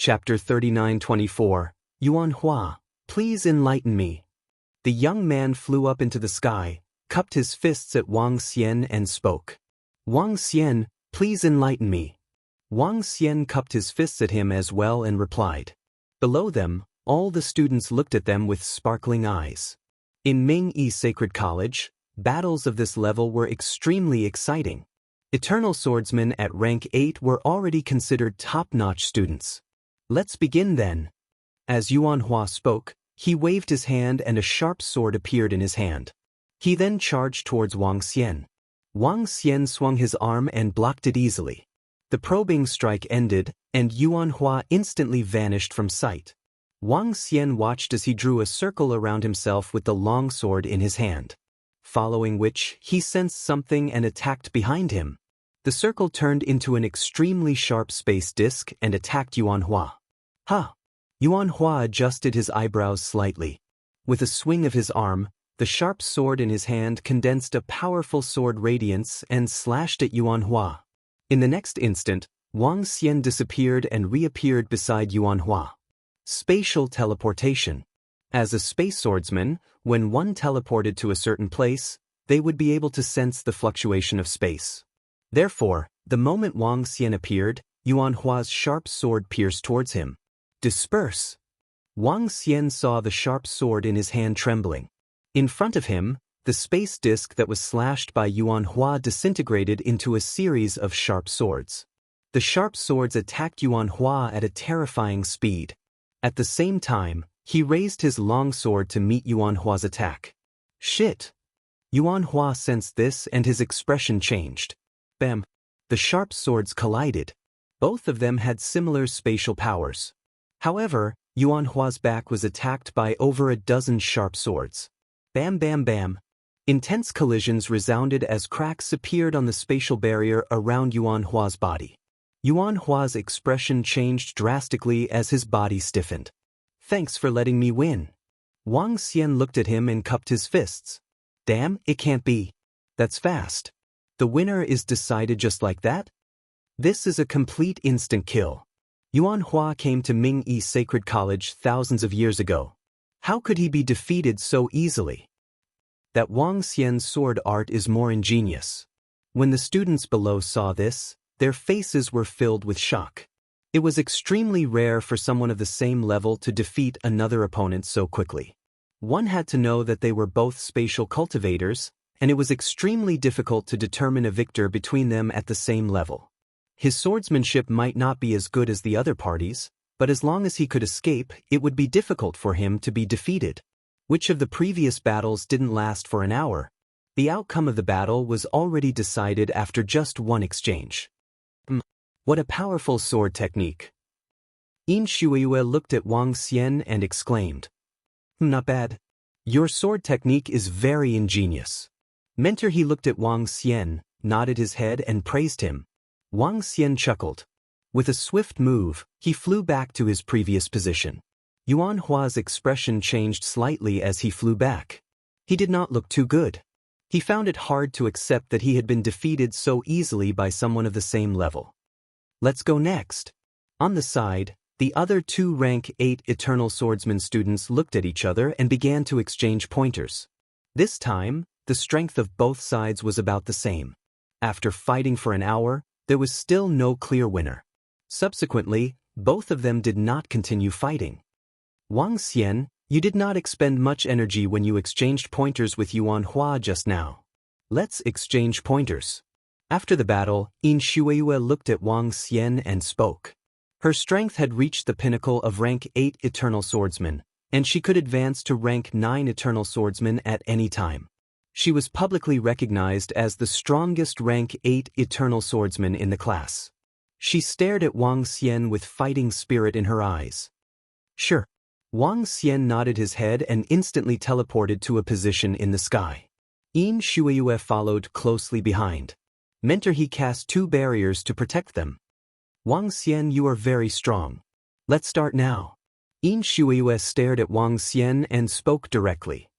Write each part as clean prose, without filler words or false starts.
Chapter 39-24, Yuan Hua, please enlighten me. The young man flew up into the sky, cupped his fists at Wang Xian and spoke. Wang Xian, please enlighten me. Wang Xian cupped his fists at him as well and replied. Below them, all the students looked at them with sparkling eyes. In Ming-Yi Sacred College, battles of this level were extremely exciting. Eternal swordsmen at rank 8 were already considered top-notch students. Let's begin then. As Yuan Hua spoke, he waved his hand and a sharp sword appeared in his hand. He then charged towards Wang Xian. Wang Xian swung his arm and blocked it easily. The probing strike ended, and Yuan Hua instantly vanished from sight. Wang Xian watched as he drew a circle around himself with the long sword in his hand. Following which, he sensed something and attacked behind him. The circle turned into an extremely sharp space disc and attacked Yuan Hua. Ha! Yuan Hua adjusted his eyebrows slightly. With a swing of his arm, the sharp sword in his hand condensed a powerful sword radiance and slashed at Yuan Hua. In the next instant, Wang Xian disappeared and reappeared beside Yuan Hua. Spatial teleportation. As a space swordsman, when one teleported to a certain place, they would be able to sense the fluctuation of space. Therefore, the moment Wang Xian appeared, Yuan Hua's sharp sword pierced towards him. Disperse! Wang Xian saw the sharp sword in his hand trembling. In front of him, the space disc that was slashed by Yuan Hua disintegrated into a series of sharp swords. The sharp swords attacked Yuan Hua at a terrifying speed. At the same time, he raised his long sword to meet Yuan Hua's attack. Shit! Yuan Hua sensed this and his expression changed. Bam! The sharp swords collided. Both of them had similar spatial powers. However, Yuan Hua's back was attacked by over a dozen sharp swords. Bam bam bam. Intense collisions resounded as cracks appeared on the spatial barrier around Yuan Hua's body. Yuan Hua's expression changed drastically as his body stiffened. Thanks for letting me win. Wang Xian looked at him and cupped his fists. Damn, it can't be. That's fast. The winner is decided just like that? This is a complete instant kill. Yuan Hua came to Ming-Yi Sacred College thousands of years ago. How could he be defeated so easily? That Wang Xian's sword art is more ingenious. When the students below saw this, their faces were filled with shock. It was extremely rare for someone of the same level to defeat another opponent so quickly. One had to know that they were both spatial cultivators, and it was extremely difficult to determine a victor between them at the same level. His swordsmanship might not be as good as the other parties, but as long as he could escape, it would be difficult for him to be defeated. Which of the previous battles didn't last for an hour? The outcome of the battle was already decided after just one exchange. What a powerful sword technique. Yin Shuiyue looked at Wang Xian and exclaimed. Not bad. Your sword technique is very ingenious. Mentor he looked at Wang Xian, nodded his head and praised him. Wang Xian chuckled. With a swift move, he flew back to his previous position. Yuan Hua's expression changed slightly as he flew back. He did not look too good. He found it hard to accept that he had been defeated so easily by someone of the same level. Let's go next. On the side, the other two rank 8 Eternal Swordsman students looked at each other and began to exchange pointers. This time, the strength of both sides was about the same. After fighting for an hour, there was still no clear winner. Subsequently, both of them did not continue fighting. Wang Xian, you did not expend much energy when you exchanged pointers with Yuan Hua just now. Let's exchange pointers. After the battle, Yin Shuiyue looked at Wang Xian and spoke. Her strength had reached the pinnacle of rank 8 Eternal Swordsman, and she could advance to rank 9 Eternal Swordsman at any time. She was publicly recognized as the strongest rank 8 Eternal Swordsman in the class. She stared at Wang Xian with fighting spirit in her eyes. Sure. Wang Xian nodded his head and instantly teleported to a position in the sky. Yin Shuiyue followed closely behind. Mentor he cast 2 barriers to protect them. Wang Xian, you are very strong. Let's start now. Yin Shuiyue stared at Wang Xian and spoke directly.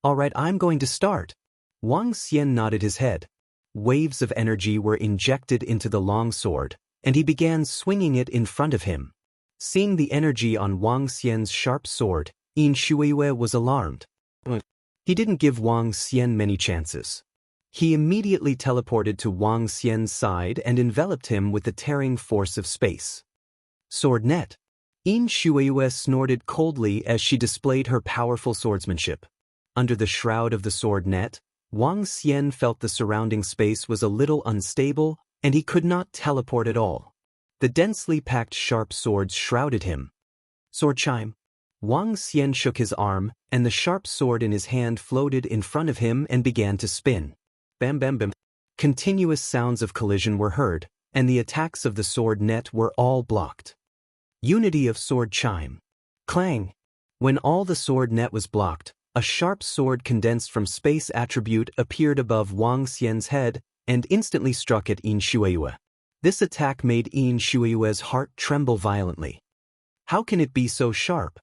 Alright, I'm going to start. Wang Xian nodded his head. Waves of energy were injected into the long sword, and he began swinging it in front of him. Seeing the energy on Wang Xian's sharp sword, Yin Shuiyue was alarmed. He didn't give Wang Xian many chances. He immediately teleported to Wang Xian's side and enveloped him with the tearing force of space. Sword net. Yin Shuiyue snorted coldly as she displayed her powerful swordsmanship. Under the shroud of the sword net, Wang Xian felt the surrounding space was a little unstable, and he could not teleport at all. The densely packed sharp swords shrouded him. Sword chime. Wang Xian shook his arm, and the sharp sword in his hand floated in front of him and began to spin. Bam bam bam. Continuous sounds of collision were heard, and the attacks of the sword net were all blocked. Unity of sword chime. Clang. When all the sword net was blocked, a sharp sword condensed from space attribute appeared above Wang Xian's head and instantly struck at Yin Shuiyue. This attack made Yin Shuiyue's heart tremble violently. How can it be so sharp?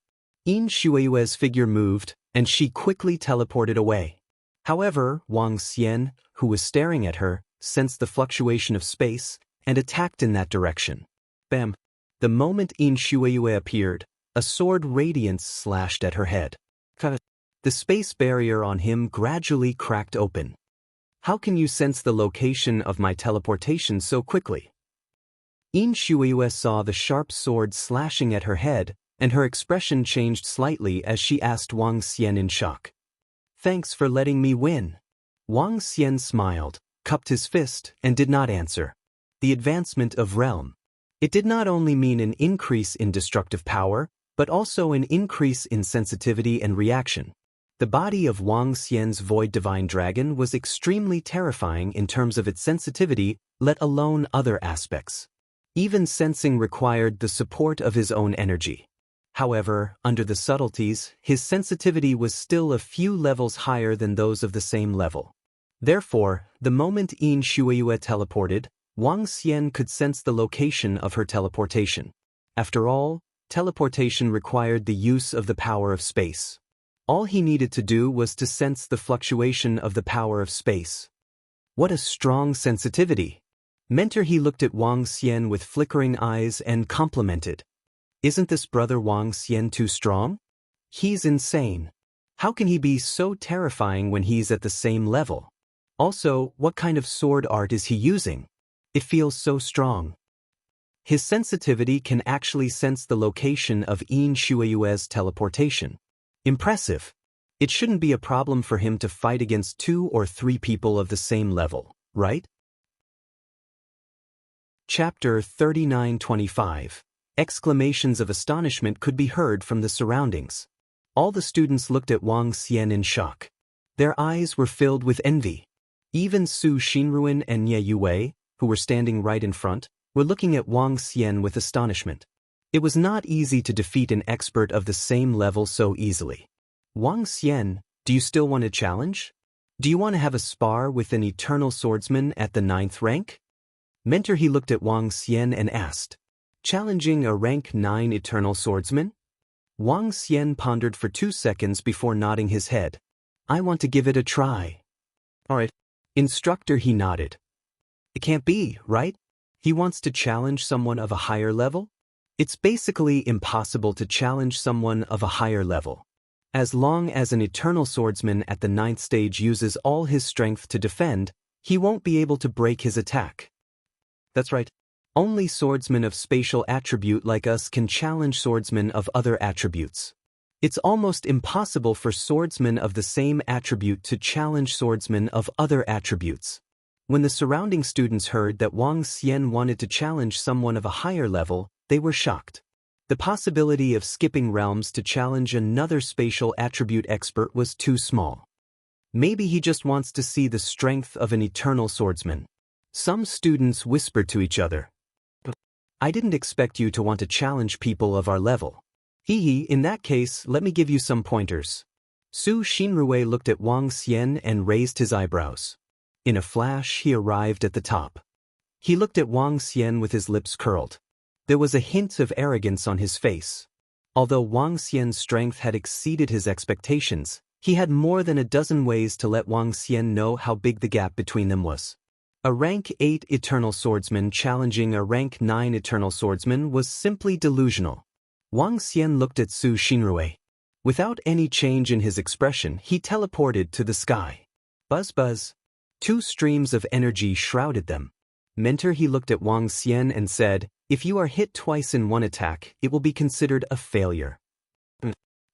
Yin Shuiyue's figure moved, and she quickly teleported away. However, Wang Xian, who was staring at her, sensed the fluctuation of space and attacked in that direction. Bam! The moment Yin Shuiyue appeared, a sword radiance slashed at her head. The space barrier on him gradually cracked open. How can you sense the location of my teleportation so quickly? Yin Shuiyue saw the sharp sword slashing at her head, and her expression changed slightly as she asked Wang Xian in shock. Thanks for letting me win. Wang Xian smiled, cupped his fist, and did not answer. The advancement of realm. It did not only mean an increase in destructive power, but also an increase in sensitivity and reaction. The body of Wang Xian's Void Divine Dragon was extremely terrifying in terms of its sensitivity, let alone other aspects. Even sensing required the support of his own energy. However, under the subtleties, his sensitivity was still a few levels higher than those of the same level. Therefore, the moment Yin Shuiyue teleported, Wang Xian could sense the location of her teleportation. After all, teleportation required the use of the power of space. All he needed to do was to sense the fluctuation of the power of space. What a strong sensitivity! Mentor, he looked at Wang Xian with flickering eyes and complimented. Isn't this brother Wang Xian too strong? He's insane. How can he be so terrifying when he's at the same level? Also, what kind of sword art is he using? It feels so strong. His sensitivity can actually sense the location of Yin Shuiyue's teleportation. Impressive. It shouldn't be a problem for him to fight against 2 or 3 people of the same level, right? Chapter 39-25. Exclamations of astonishment could be heard from the surroundings. All the students looked at Wang Xian in shock. Their eyes were filled with envy. Even Su Xinruan and Ye Yue, who were standing right in front, were looking at Wang Xian with astonishment. It was not easy to defeat an expert of the same level so easily. Wang Xian, do you still want to challenge? Do you want to have a spar with an eternal swordsman at the 9th rank? Mentor, he looked at Wang Xian and asked, challenging a rank 9 eternal swordsman? Wang Xian pondered for 2 seconds before nodding his head. I want to give it a try. Alright. Instructor, he nodded. It can't be, right? He wants to challenge someone of a higher level? It's basically impossible to challenge someone of a higher level. As long as an eternal swordsman at the 9th stage uses all his strength to defend, he won't be able to break his attack. That's right. Only swordsmen of spatial attribute like us can challenge swordsmen of other attributes. It's almost impossible for swordsmen of the same attribute to challenge swordsmen of other attributes. When the surrounding students heard that Wang Xian wanted to challenge someone of a higher level, they were shocked. The possibility of skipping realms to challenge another spatial attribute expert was too small. Maybe he just wants to see the strength of an eternal swordsman. Some students whispered to each other. I didn't expect you to want to challenge people of our level. In that case, let me give you some pointers. Su Xinrui looked at Wang Xian and raised his eyebrows. In a flash, he arrived at the top. He looked at Wang Xian with his lips curled. There was a hint of arrogance on his face. Although Wang Xian's strength had exceeded his expectations, he had more than a dozen ways to let Wang Xian know how big the gap between them was. A rank 8 eternal swordsman challenging a rank 9 eternal swordsman was simply delusional. Wang Xian looked at Su Xinrui. Without any change in his expression, he teleported to the sky. Buzz buzz. Two streams of energy shrouded them. Mentor, he looked at Wang Xian and said, "If you are hit twice in one attack, it will be considered a failure."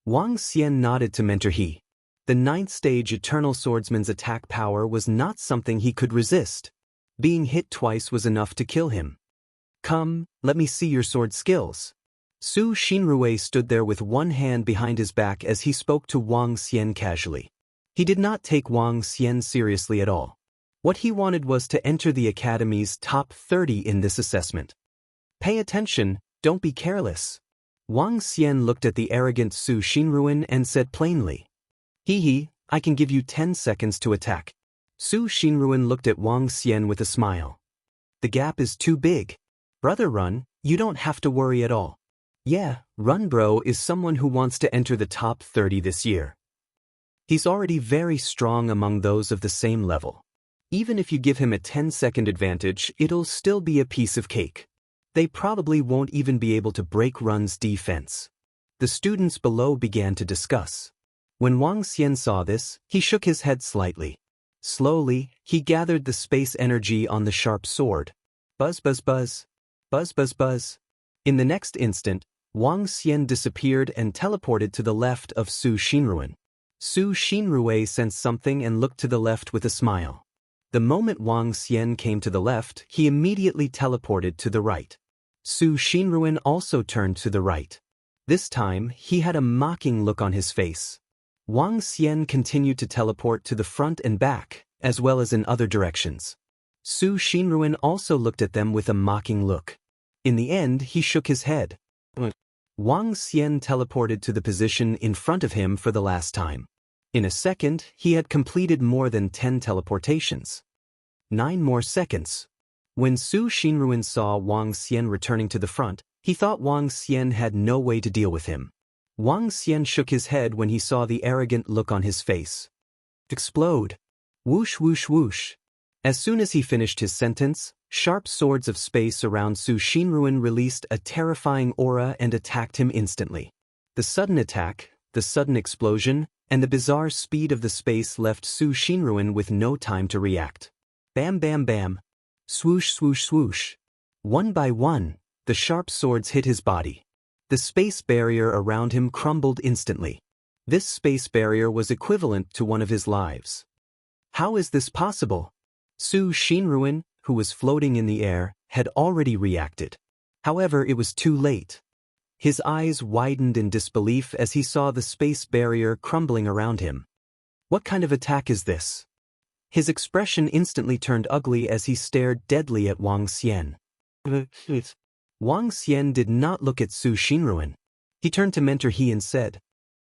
Wang Xian nodded to Mentor He. The 9th stage Eternal Swordsman's attack power was not something he could resist. Being hit twice was enough to kill him. "Come, let me see your sword skills." Su Xinrui stood there with one hand behind his back as he spoke to Wang Xian casually. He did not take Wang Xian seriously at all. What he wanted was to enter the Academy's top 30 in this assessment. "Pay attention, don't be careless." Wang Xian looked at the arrogant Su Xinrui and said plainly, "Hee, I can give you 10 seconds to attack." Su Xinrui looked at Wang Xian with a smile. "The gap is too big. Brother Run, you don't have to worry at all." "Yeah, Run Bro is someone who wants to enter the top 30 this year. He's already very strong among those of the same level. Even if you give him a 10-second advantage, it'll still be a piece of cake. They probably won't even be able to break Run's defense." The students below began to discuss. When Wang Xian saw this, he shook his head slightly. Slowly, he gathered the space energy on the sharp sword. Buzz buzz buzz. Buzz buzz buzz. In the next instant, Wang Xian disappeared and teleported to the left of Su Xinrui. Su Xinrui sensed something and looked to the left with a smile. The moment Wang Xian came to the left, he immediately teleported to the right. Su Xinrui also turned to the right. This time, he had a mocking look on his face. Wang Xian continued to teleport to the front and back, as well as in other directions. Su Xinrui also looked at them with a mocking look. In the end, he shook his head. Wang Xian teleported to the position in front of him for the last time. In a second, he had completed more than 10 teleportations. 9 more seconds. When Su Xinrui saw Wang Xian returning to the front, he thought Wang Xian had no way to deal with him. Wang Xian shook his head when he saw the arrogant look on his face. Explode. Whoosh whoosh whoosh. As soon as he finished his sentence, sharp swords of space around Su Xinrui released a terrifying aura and attacked him instantly. The sudden attack, the sudden explosion, and the bizarre speed of the space left Su Xinrui with no time to react. Bam bam bam. Swoosh swoosh swoosh. One by one, the sharp swords hit his body. The space barrier around him crumbled instantly. This space barrier was equivalent to one of his lives. How is this possible? Su Xinrui, who was floating in the air, had already reacted. However, it was too late. His eyes widened in disbelief as he saw the space barrier crumbling around him. What kind of attack is this? His expression instantly turned ugly as he stared deadly at Wang Xian. Wang Xian did not look at Su Xinrui. He turned to Mentor He and said,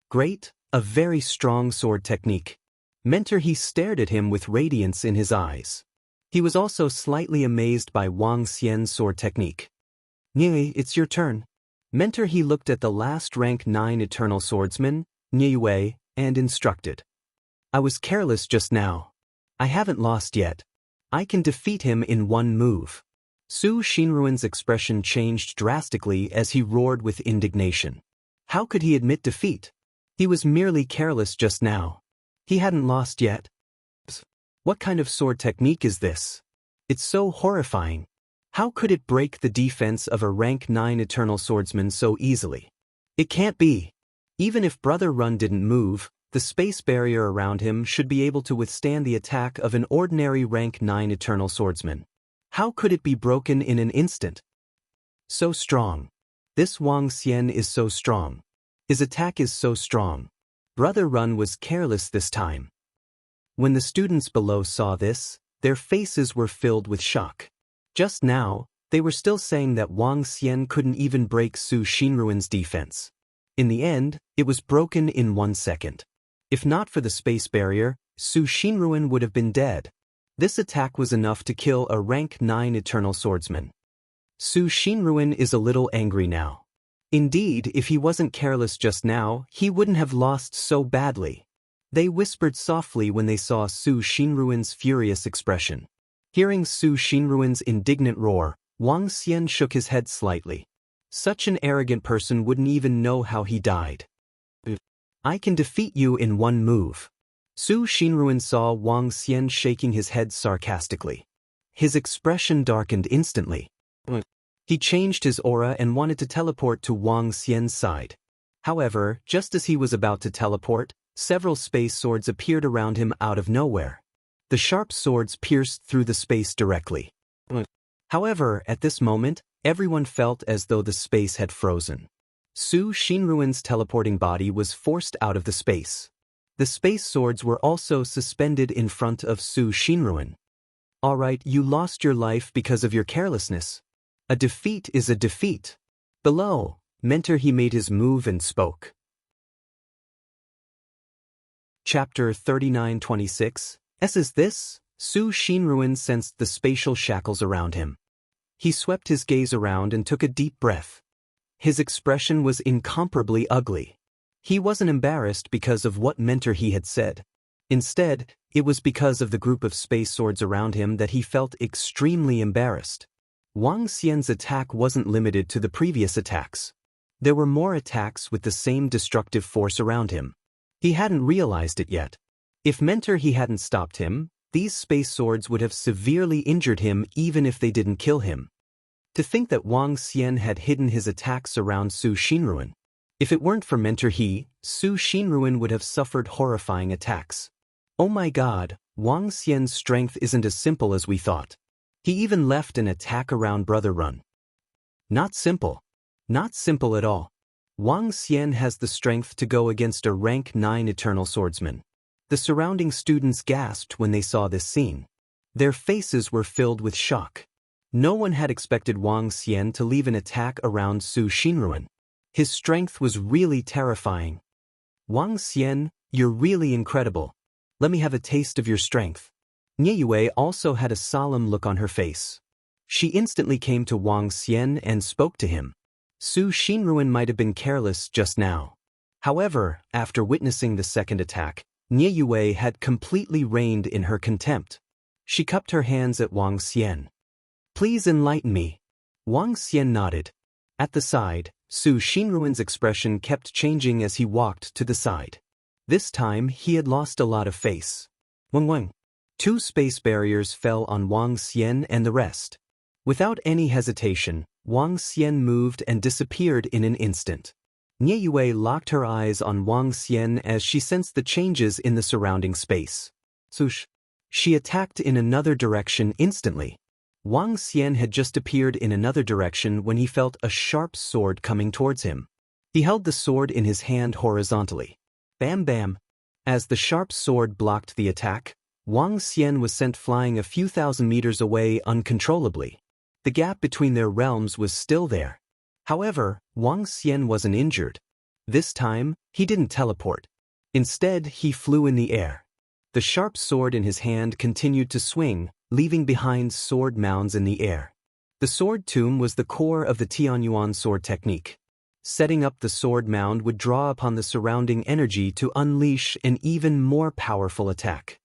"Great, a very strong sword technique." Mentor He stared at him with radiance in his eyes. He was also slightly amazed by Wang Xian's sword technique. "Nye, it's your turn." Mentor He looked at the last rank 9 Eternal Swordsman, Nye, and instructed. "I was careless just now. I haven't lost yet. I can defeat him in one move." Su Xinrui's expression changed drastically as he roared with indignation. How could he admit defeat? He was merely careless just now. He hadn't lost yet. What kind of sword technique is this? It's so horrifying. How could it break the defense of a rank 9 Eternal Swordsman so easily? It can't be. Even if Brother Run didn't move, the space barrier around him should be able to withstand the attack of an ordinary rank 9 Eternal Swordsman. How could it be broken in an instant? So strong. This Wang Xian is so strong. His attack is so strong. Brother Run was careless this time. When the students below saw this, their faces were filled with shock. Just now, they were still saying that Wang Xian couldn't even break Su Xinrui's defense. In the end, it was broken in 1 second. If not for the space barrier, Su Xinrui would have been dead. This attack was enough to kill a rank 9 Eternal Swordsman. Su Xinrui is a little angry now. Indeed, if he wasn't careless just now, he wouldn't have lost so badly. They whispered softly when they saw Su Xinrui's furious expression. Hearing Su Xinrui's indignant roar, Wang Xian shook his head slightly. Such an arrogant person wouldn't even know how he died. I can defeat you in one move. Su Xinruan saw Wang Xian shaking his head sarcastically. His expression darkened instantly. He changed his aura and wanted to teleport to Wang Xian's side. However, just as he was about to teleport, several space swords appeared around him out of nowhere. The sharp swords pierced through the space directly. However, at this moment, everyone felt as though the space had frozen. Su Xinruan's teleporting body was forced out of the space. The space swords were also suspended in front of Su Xinruan. Alright, you lost your life because of your carelessness. A defeat is a defeat. Below, Mentor he made his move and spoke. Chapter 39-26. Is this? Su Xinruan sensed the spatial shackles around him. He swept his gaze around and took a deep breath. His expression was incomparably ugly. He wasn't embarrassed because of what Mentor he had said. Instead, it was because of the group of space swords around him that he felt extremely embarrassed. Wang Xian's attack wasn't limited to the previous attacks. There were more attacks with the same destructive force around him. He hadn't realized it yet. If Mentor he hadn't stopped him, these space swords would have severely injured him even if they didn't kill him. To think that Wang Xian had hidden his attacks around Su Xinruan. If it weren't for Mentor Su Xinruan would have suffered horrifying attacks. Oh my god, Wang Xian's strength isn't as simple as we thought. He even left an attack around Brother Run. Not simple. Not simple at all. Wang Xian has the strength to go against a rank 9 Eternal Swordsman. The surrounding students gasped when they saw this scene. Their faces were filled with shock. No one had expected Wang Xian to leave an attack around Su Xinruan. His strength was really terrifying. Wang Xian, you're really incredible. Let me have a taste of your strength. Nieyue also had a solemn look on her face. She instantly came to Wang Xian and spoke to him. Su Xinruan might have been careless just now. However, after witnessing the second attack, Nieyue had completely reigned in her contempt. She cupped her hands at Wang Xian. Please enlighten me. Wang Xian nodded. At the side, Su Xinruan's expression kept changing as he walked to the side. This time, he had lost a lot of face. Wang. 2 space barriers fell on Wang Xian and the rest. Without any hesitation, Wang Xian moved and disappeared in an instant. Nieyue locked her eyes on Wang Xian as she sensed the changes in the surrounding space. Swoosh. She attacked in another direction instantly. Wang Xian had just appeared in another direction when he felt a sharp sword coming towards him. He held the sword in his hand horizontally. Bam bam. As the sharp sword blocked the attack, Wang Xian was sent flying a few thousand meters away uncontrollably. The gap between their realms was still there. However, Wang Xian wasn't injured. This time, he didn't teleport. Instead, he flew in the air. The sharp sword in his hand continued to swing, leaving behind sword mounds in the air. The sword tomb was the core of the Tianyuan sword technique. Setting up the sword mound would draw upon the surrounding energy to unleash an even more powerful attack.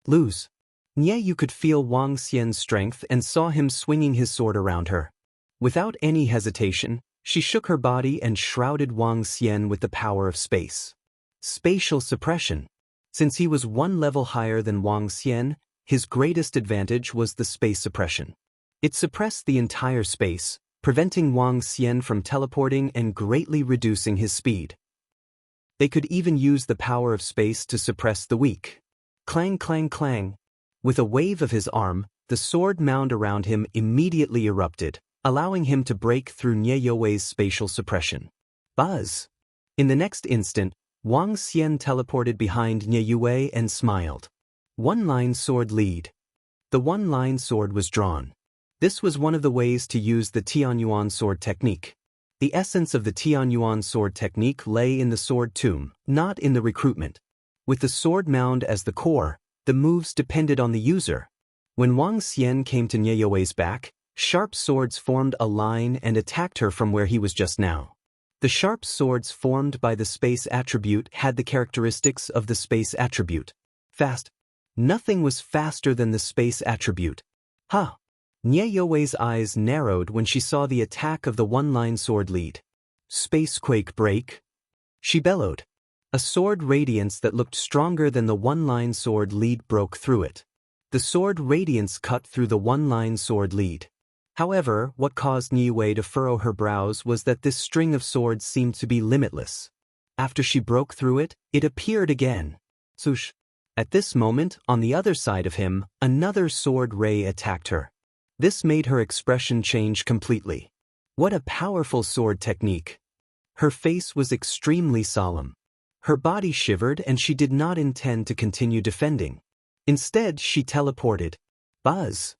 Lose. Nieyue could feel Wang Xian's strength and saw him swinging his sword around her. Without any hesitation, she shook her body and shrouded Wang Xian with the power of space. Spatial suppression. Since he was 1 level higher than Wang Xian, his greatest advantage was the space suppression. It suppressed the entire space, preventing Wang Xian from teleporting and greatly reducing his speed. They could even use the power of space to suppress the weak. Clang clang clang. With a wave of his arm, the sword mound around him immediately erupted, allowing him to break through Nieyue's spatial suppression. Buzz! In the next instant, Wang Xian teleported behind Nieyue and smiled. One-line sword lead. The one-line sword was drawn. This was one of the ways to use the Tianyuan sword technique. The essence of the Tianyuan sword technique lay in the sword tomb, not in the recruitment. With the sword mound as the core, the moves depended on the user. When Wang Xian came to Nieyue's back, sharp swords formed a line and attacked her from where he was just now. The sharp swords formed by the space attribute had the characteristics of the space attribute. Fast. Nothing was faster than the space attribute. Ha! Nie Youwei's eyes narrowed when she saw the attack of the one-line sword lead. Spacequake break? She bellowed. A sword radiance that looked stronger than the one-line sword lead broke through it. The sword radiance cut through the one-line sword lead. However, what caused Nie Youwei to furrow her brows was that this string of swords seemed to be limitless. After she broke through it, it appeared again. Swoosh. At this moment, on the other side of him, another sword ray attacked her. This made her expression change completely. What a powerful sword technique. Her face was extremely solemn. Her body shivered and she did not intend to continue defending. Instead, she teleported. Buzz.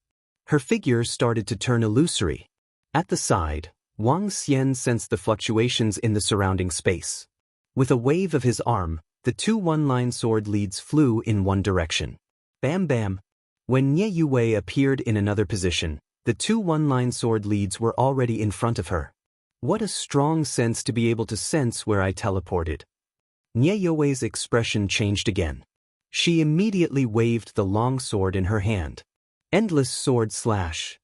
Her figure started to turn illusory. At the side, Wang Xian sensed the fluctuations in the surrounding space. With a wave of his arm, the two one-line sword leads flew in one direction. Bam bam. When Nie Youwei appeared in another position, the two one-line sword leads were already in front of her. What a strong sense to be able to sense where I teleported. Nie Youwei's expression changed again. She immediately waved the long sword in her hand. Endless sword slash.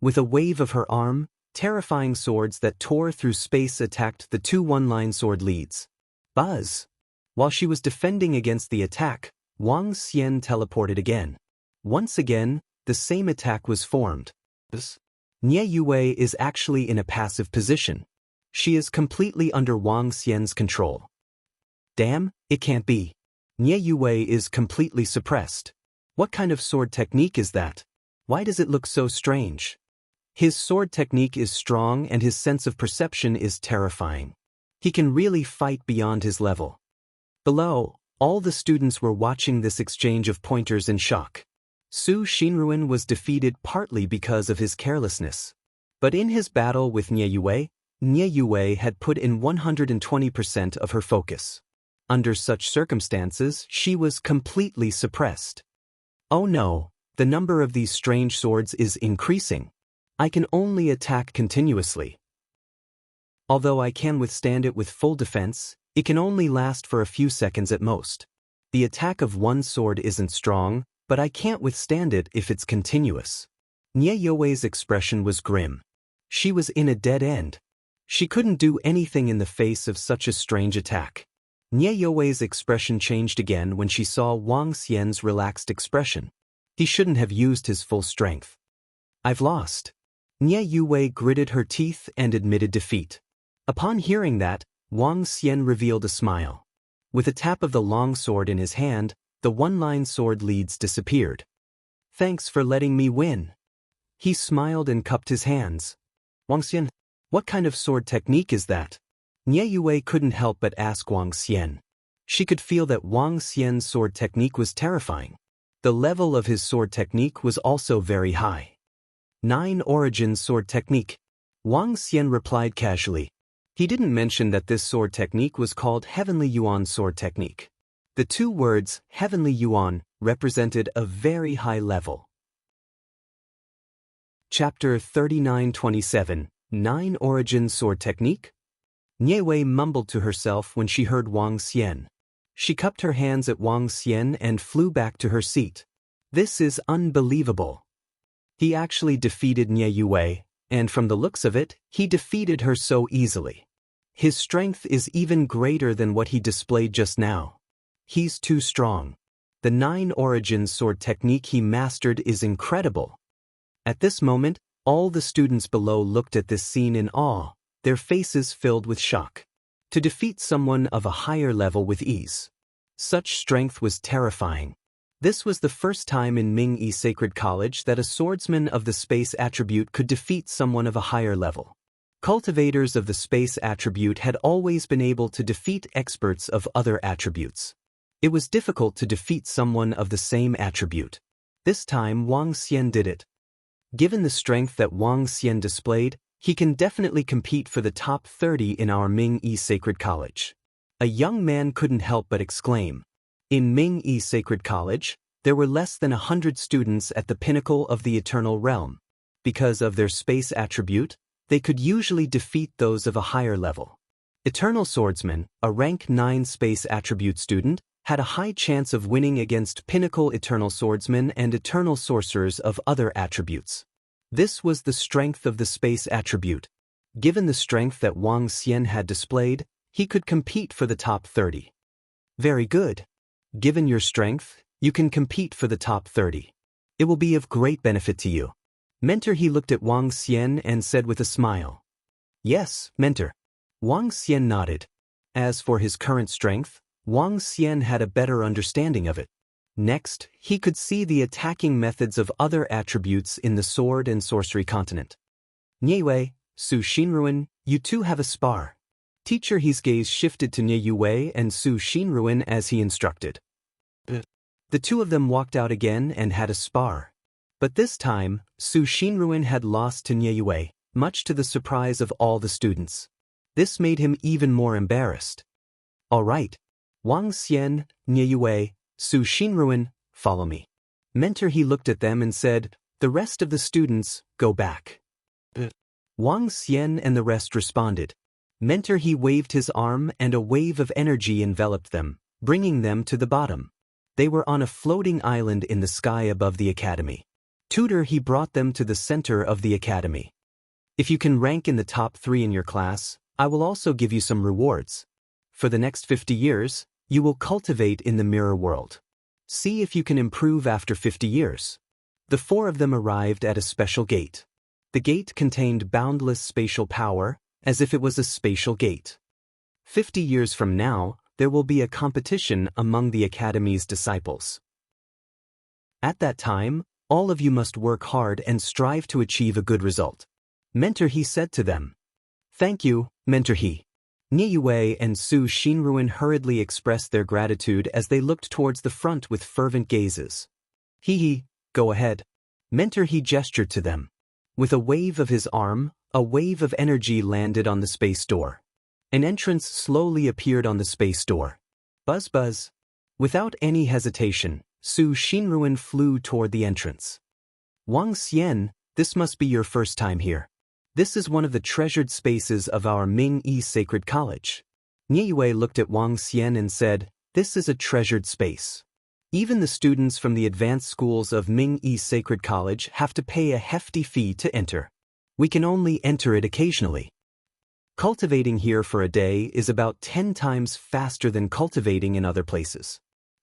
With a wave of her arm, terrifying swords that tore through space attacked the two one-line sword leads. Buzz. While she was defending against the attack, Wang Xian teleported again. Once again, the same attack was formed. Nie Youwei is actually in a passive position. She is completely under Wang Xian's control. Damn, it can't be. Nie Youwei is completely suppressed. What kind of sword technique is that? Why does it look so strange? His sword technique is strong and his sense of perception is terrifying. He can really fight beyond his level. Below, all the students were watching this exchange of pointers in shock. Su Xinruan was defeated partly because of his carelessness. But in his battle with Nie Youwei had put in 120% of her focus. Under such circumstances, she was completely suppressed. Oh no, the number of these strange swords is increasing. I can only attack continuously. Although I can withstand it with full defense, it can only last for a few seconds at most. The attack of one sword isn't strong, but I can't withstand it if it's continuous. Nie Youwei's expression was grim. She was in a dead end. She couldn't do anything in the face of such a strange attack. Nie Youwei's expression changed again when she saw Wang Xian's relaxed expression. He shouldn't have used his full strength. I've lost. Nie Youwei gritted her teeth and admitted defeat. Upon hearing that, Wang Xian revealed a smile. With a tap of the long sword in his hand, the one-line sword leads disappeared. Thanks for letting me win. He smiled and cupped his hands. Wang Xian, what kind of sword technique is that? Nie Youwei couldn't help but ask Wang Xian. She could feel that Wang Xian's sword technique was terrifying. The level of his sword technique was also very high. 9 Origin Sword Technique. Wang Xian replied casually. He didn't mention that this sword technique was called Heavenly Yuan Sword Technique. The two words, Heavenly Yuan, represented a very high level. Chapter 39-27, 9 Origin Sword Technique? Nie Youwei mumbled to herself when she heard Wang Xian. She cupped her hands at Wang Xian and flew back to her seat. This is unbelievable. He actually defeated Nie Youwei, and from the looks of it, he defeated her so easily. His strength is even greater than what he displayed just now. He's too strong. The 9 Origin Sword Technique he mastered is incredible. At this moment, all the students below looked at this scene in awe, their faces filled with shock. To defeat someone of a higher level with ease. Such strength was terrifying. This was the first time in Ming-Yi Sacred College that a swordsman of the space attribute could defeat someone of a higher level. Cultivators of the space attribute had always been able to defeat experts of other attributes. It was difficult to defeat someone of the same attribute. This time Wang Xian did it. Given the strength that Wang Xian displayed, he can definitely compete for the top 30 in our Ming-Yi Sacred College. A young man couldn't help but exclaim. In Ming-Yi Sacred College, there were less than 100 students at the pinnacle of the Eternal Realm. Because of their space attribute, they could usually defeat those of a higher level. Eternal Swordsman, a rank 9 space attribute student, had a high chance of winning against pinnacle Eternal Swordsmen and Eternal Sorcerers of other attributes. This was the strength of the space attribute. Given the strength that Wang Xian had displayed, he could compete for the top 30. Very good. Given your strength, you can compete for the top 30. It will be of great benefit to you. Mentor He looked at Wang Xian and said with a smile. Yes, Mentor. Wang Xian nodded. As for his current strength, Wang Xian had a better understanding of it. Next, he could see the attacking methods of other attributes in the sword and sorcery continent. Niewei, Su Xinruan, you two have a spar. Teacher He's gaze shifted to Niewei and Su Xinruan as he instructed. The two of them walked out again and had a spar. But this time, Su Xinruan had lost to Niewei, much to the surprise of all the students. This made him even more embarrassed. All right. Wang Xian, Niewei, Su Xinruan, follow me. Mentor He looked at them and said, the rest of the students, go back. Wang Xian and the rest responded. Mentor He waved his arm and a wave of energy enveloped them, bringing them to the bottom. They were on a floating island in the sky above the academy. Tutor He brought them to the center of the academy. If you can rank in the top 3 in your class, I will also give you some rewards. For the next 50 years, you will cultivate in the mirror world. See if you can improve after 50 years. The 4 of them arrived at a special gate. The gate contained boundless spatial power, as if it was a spatial gate. 50 years from now, there will be a competition among the academy's disciples. At that time, all of you must work hard and strive to achieve a good result. Mentor He said to them. Thank you, Mentor He. Niewei and Su Xinruan hurriedly expressed their gratitude as they looked towards the front with fervent gazes. He, go ahead. Mentor He gestured to them. With a wave of his arm, a wave of energy landed on the space door. An entrance slowly appeared on the space door. Buzz buzz. Without any hesitation, Su Xinruan flew toward the entrance. Wang Xian, this must be your first time here. This is one of the treasured spaces of our Ming-Yi Sacred College. Niewei looked at Wang Xian and said, this is a treasured space. Even the students from the advanced schools of Ming-Yi Sacred College have to pay a hefty fee to enter. We can only enter it occasionally. Cultivating here for a day is about 10 times faster than cultivating in other places.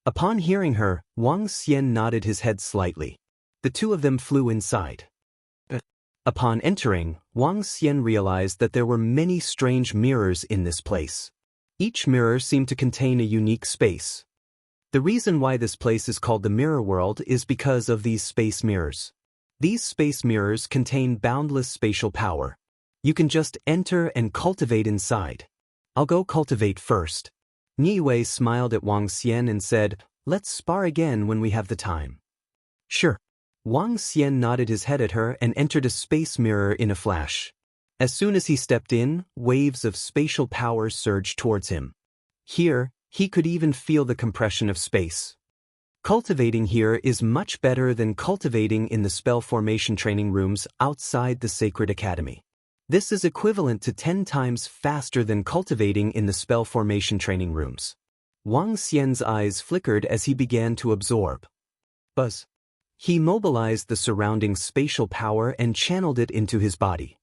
Upon hearing her, Wang Xian nodded his head slightly. The 2 of them flew inside. Upon entering, Wang Xian realized that there were many strange mirrors in this place. Each mirror seemed to contain a unique space. The reason why this place is called the mirror world is because of these space mirrors. These space mirrors contain boundless spatial power. You can just enter and cultivate inside. I'll go cultivate first. Niewei smiled at Wang Xian and said, let's spar again when we have the time. Sure. Wang Xian nodded his head at her and entered a space mirror in a flash. As soon as he stepped in, waves of spatial power surged towards him. Here, he could even feel the compression of space. Cultivating here is much better than cultivating in the spell formation training rooms outside the Sacred Academy. This is equivalent to 10 times faster than cultivating in the spell formation training rooms. Wang Xian's eyes flickered as he began to absorb. Buzz. He mobilized the surrounding spatial power and channeled it into his body.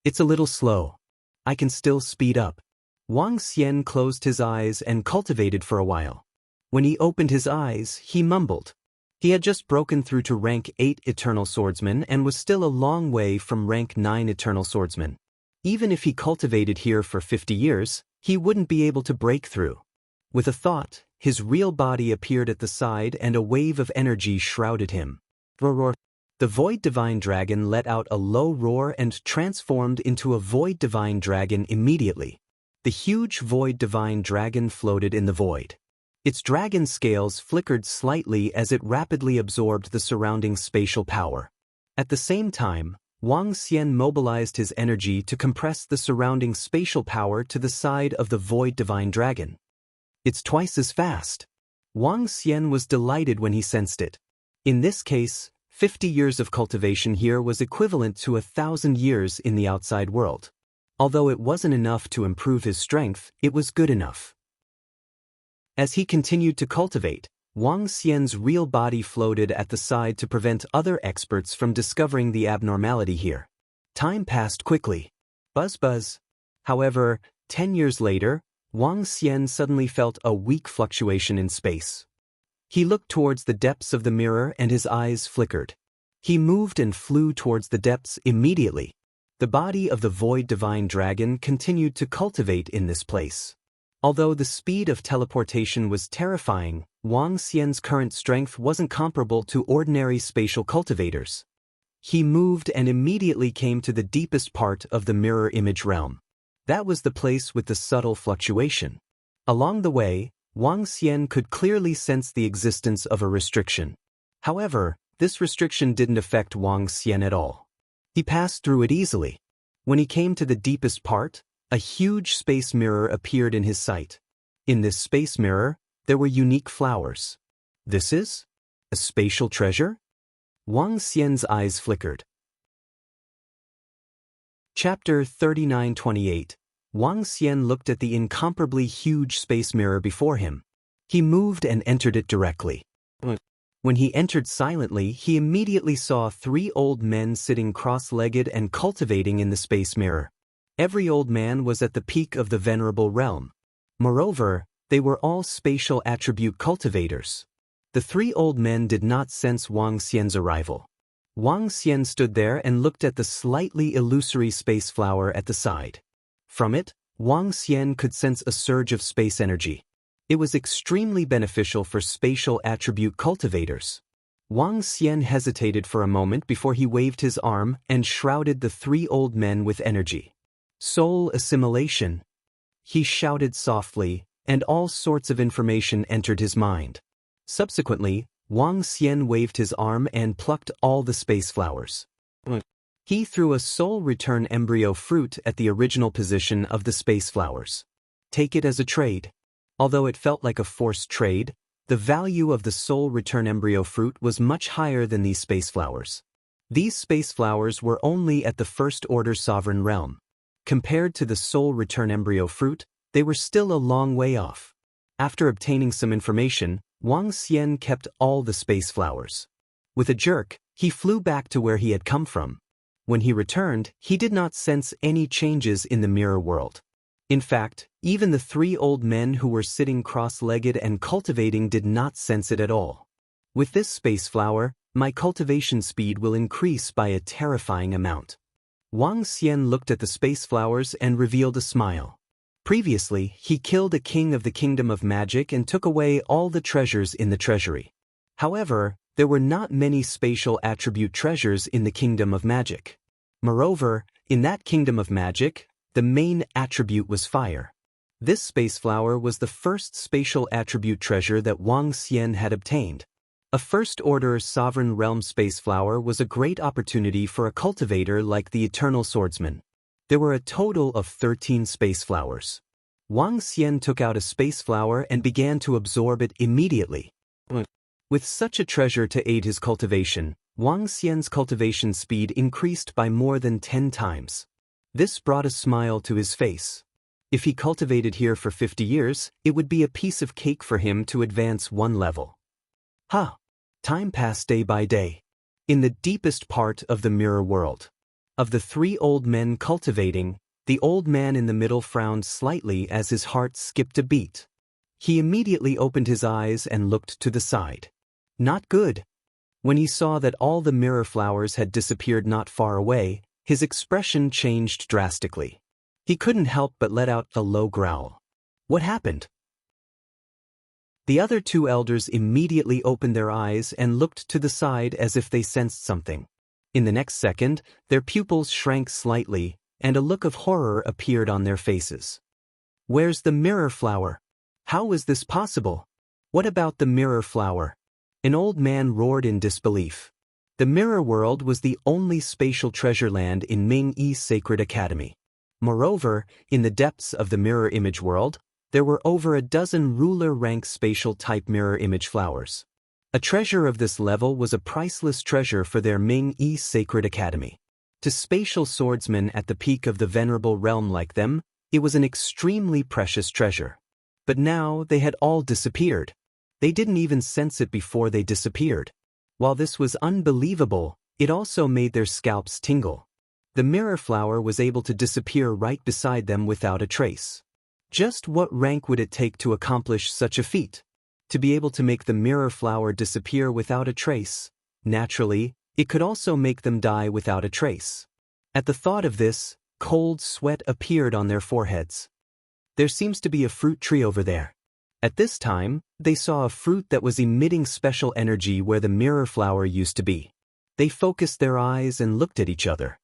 It's a little slow. I can still speed up. Wang Xian closed his eyes and cultivated for a while. When he opened his eyes, he mumbled. He had just broken through to rank 8 Eternal Swordsman and was still a long way from rank 9 Eternal Swordsman. Even if he cultivated here for 50 years, he wouldn't be able to break through. With a thought, his real body appeared at the side and a wave of energy shrouded him. Roar. The Void Divine Dragon let out a low roar and transformed into a Void Divine Dragon immediately. The huge Void Divine Dragon floated in the void. Its dragon scales flickered slightly as it rapidly absorbed the surrounding spatial power. At the same time, Wang Xian mobilized his energy to compress the surrounding spatial power to the side of the Void Divine Dragon. It's twice as fast. Wang Xian was delighted when he sensed it. In this case, 50 years of cultivation here was equivalent to 1,000 years in the outside world. Although it wasn't enough to improve his strength, it was good enough. As he continued to cultivate, Wang Xian's real body floated at the side to prevent other experts from discovering the abnormality here. Time passed quickly. Buzz buzz. However, 10 years later, Wang Xian suddenly felt a weak fluctuation in space. He looked towards the depths of the mirror and his eyes flickered. He moved and flew towards the depths immediately. The body of the void divine dragon continued to cultivate in this place. Although the speed of teleportation was terrifying, Wang Xian's current strength wasn't comparable to ordinary spatial cultivators. He moved and immediately came to the deepest part of the mirror image realm. That was the place with the subtle fluctuation. Along the way, Wang Xian could clearly sense the existence of a restriction. However, this restriction didn't affect Wang Xian at all. He passed through it easily. When he came to the deepest part, a huge space mirror appeared in his sight. In this space mirror, there were unique flowers. This is a spatial treasure? Wang Xian's eyes flickered. Chapter 39-28. Wang Xian looked at the incomparably huge space mirror before him. He moved and entered it directly. When he entered silently, he immediately saw 3 old men sitting cross-legged and cultivating in the space mirror. Every old man was at the peak of the venerable realm. Moreover, they were all spatial attribute cultivators. The 3 old men did not sense Wang Xian's arrival. Wang Xian stood there and looked at the slightly illusory space flower at the side. From it, Wang Xian could sense a surge of space energy. It was extremely beneficial for spatial attribute cultivators. Wang Xian hesitated for a moment before he waved his arm and shrouded the 3 old men with energy. Soul assimilation. He shouted softly, and all sorts of information entered his mind. Subsequently, Wang Xian waved his arm and plucked all the space flowers. He threw a soul return embryo fruit at the original position of the space flowers. Take it as a trade. Although it felt like a forced trade, the value of the soul return embryo fruit was much higher than these space flowers. These space flowers were only at the first order sovereign realm. Compared to the soul return embryo fruit, they were still a long way off. After obtaining some information, Wang Xian kept all the space flowers. With a jerk, he flew back to where he had come from. When he returned, he did not sense any changes in the mirror world. In fact, even the 3 old men who were sitting cross-legged and cultivating did not sense it at all. With this space flower, my cultivation speed will increase by a terrifying amount. Wang Xian looked at the space flowers and revealed a smile. Previously, he killed a king of the kingdom of magic and took away all the treasures in the treasury. However, there were not many spatial attribute treasures in the kingdom of magic. Moreover, in that kingdom of magic, the main attribute was fire. This space flower was the first spatial attribute treasure that Wang Xian had obtained. A first-order sovereign realm space flower was a great opportunity for a cultivator like the Eternal Swordsman. There were a total of 13 space flowers. Wang Xian took out a space flower and began to absorb it immediately. With such a treasure to aid his cultivation, Wang Xian's cultivation speed increased by more than 10 times. This brought a smile to his face. If he cultivated here for 50 years, it would be a piece of cake for him to advance 1 level. Time passed day by day. In the deepest part of the mirror world. Of the 3 old men cultivating, the old man in the middle frowned slightly as his heart skipped a beat. He immediately opened his eyes and looked to the side. Not good. When he saw that all the mirror flowers had disappeared not far away, his expression changed drastically. He couldn't help but let out a low growl. What happened? The other 2 elders immediately opened their eyes and looked to the side as if they sensed something. In the next second, their pupils shrank slightly, and a look of horror appeared on their faces. Where's the mirror flower? How was this possible? What about the mirror flower? An old man roared in disbelief. The mirror world was the only spatial treasure land in Ming-Yi's Sacred Academy. Moreover, in the depths of the mirror image world, there were over a dozen ruler-rank spatial-type mirror image flowers. A treasure of this level was a priceless treasure for their Ming-Yi's Sacred Academy. To spatial swordsmen at the peak of the venerable realm like them, it was an extremely precious treasure. But now they had all disappeared. They didn't even sense it before they disappeared. While this was unbelievable, it also made their scalps tingle. The mirror flower was able to disappear right beside them without a trace. Just what rank would it take to accomplish such a feat? To be able to make the mirror flower disappear without a trace. Naturally, it could also make them die without a trace. At the thought of this, cold sweat appeared on their foreheads. There seems to be a fruit tree over there. At this time, they saw a fruit that was emitting special energy where the mirror flower used to be. They focused their eyes and looked at each other.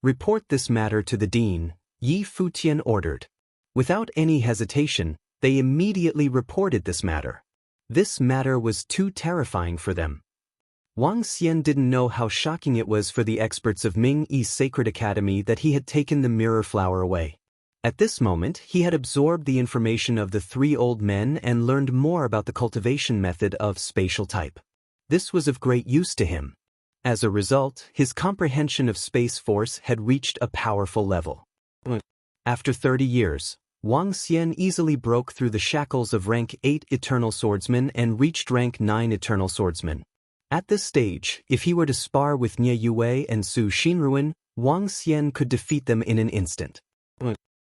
Report this matter to the dean, Yi Futian ordered. Without any hesitation, they immediately reported this matter. This matter was too terrifying for them. Wang Xian didn't know how shocking it was for the experts of Ming Yi's Sacred Academy that he had taken the mirror flower away. At this moment, he had absorbed the information of the three old men and learned more about the cultivation method of spatial type. This was of great use to him. As a result, his comprehension of space force had reached a powerful level. After 30 years, Wang Xian easily broke through the shackles of rank 8 Eternal Swordsman and reached rank 9 Eternal Swordsman. At this stage, if he were to spar with Nie Yue and Su Xinruan, Wang Xian could defeat them in an instant.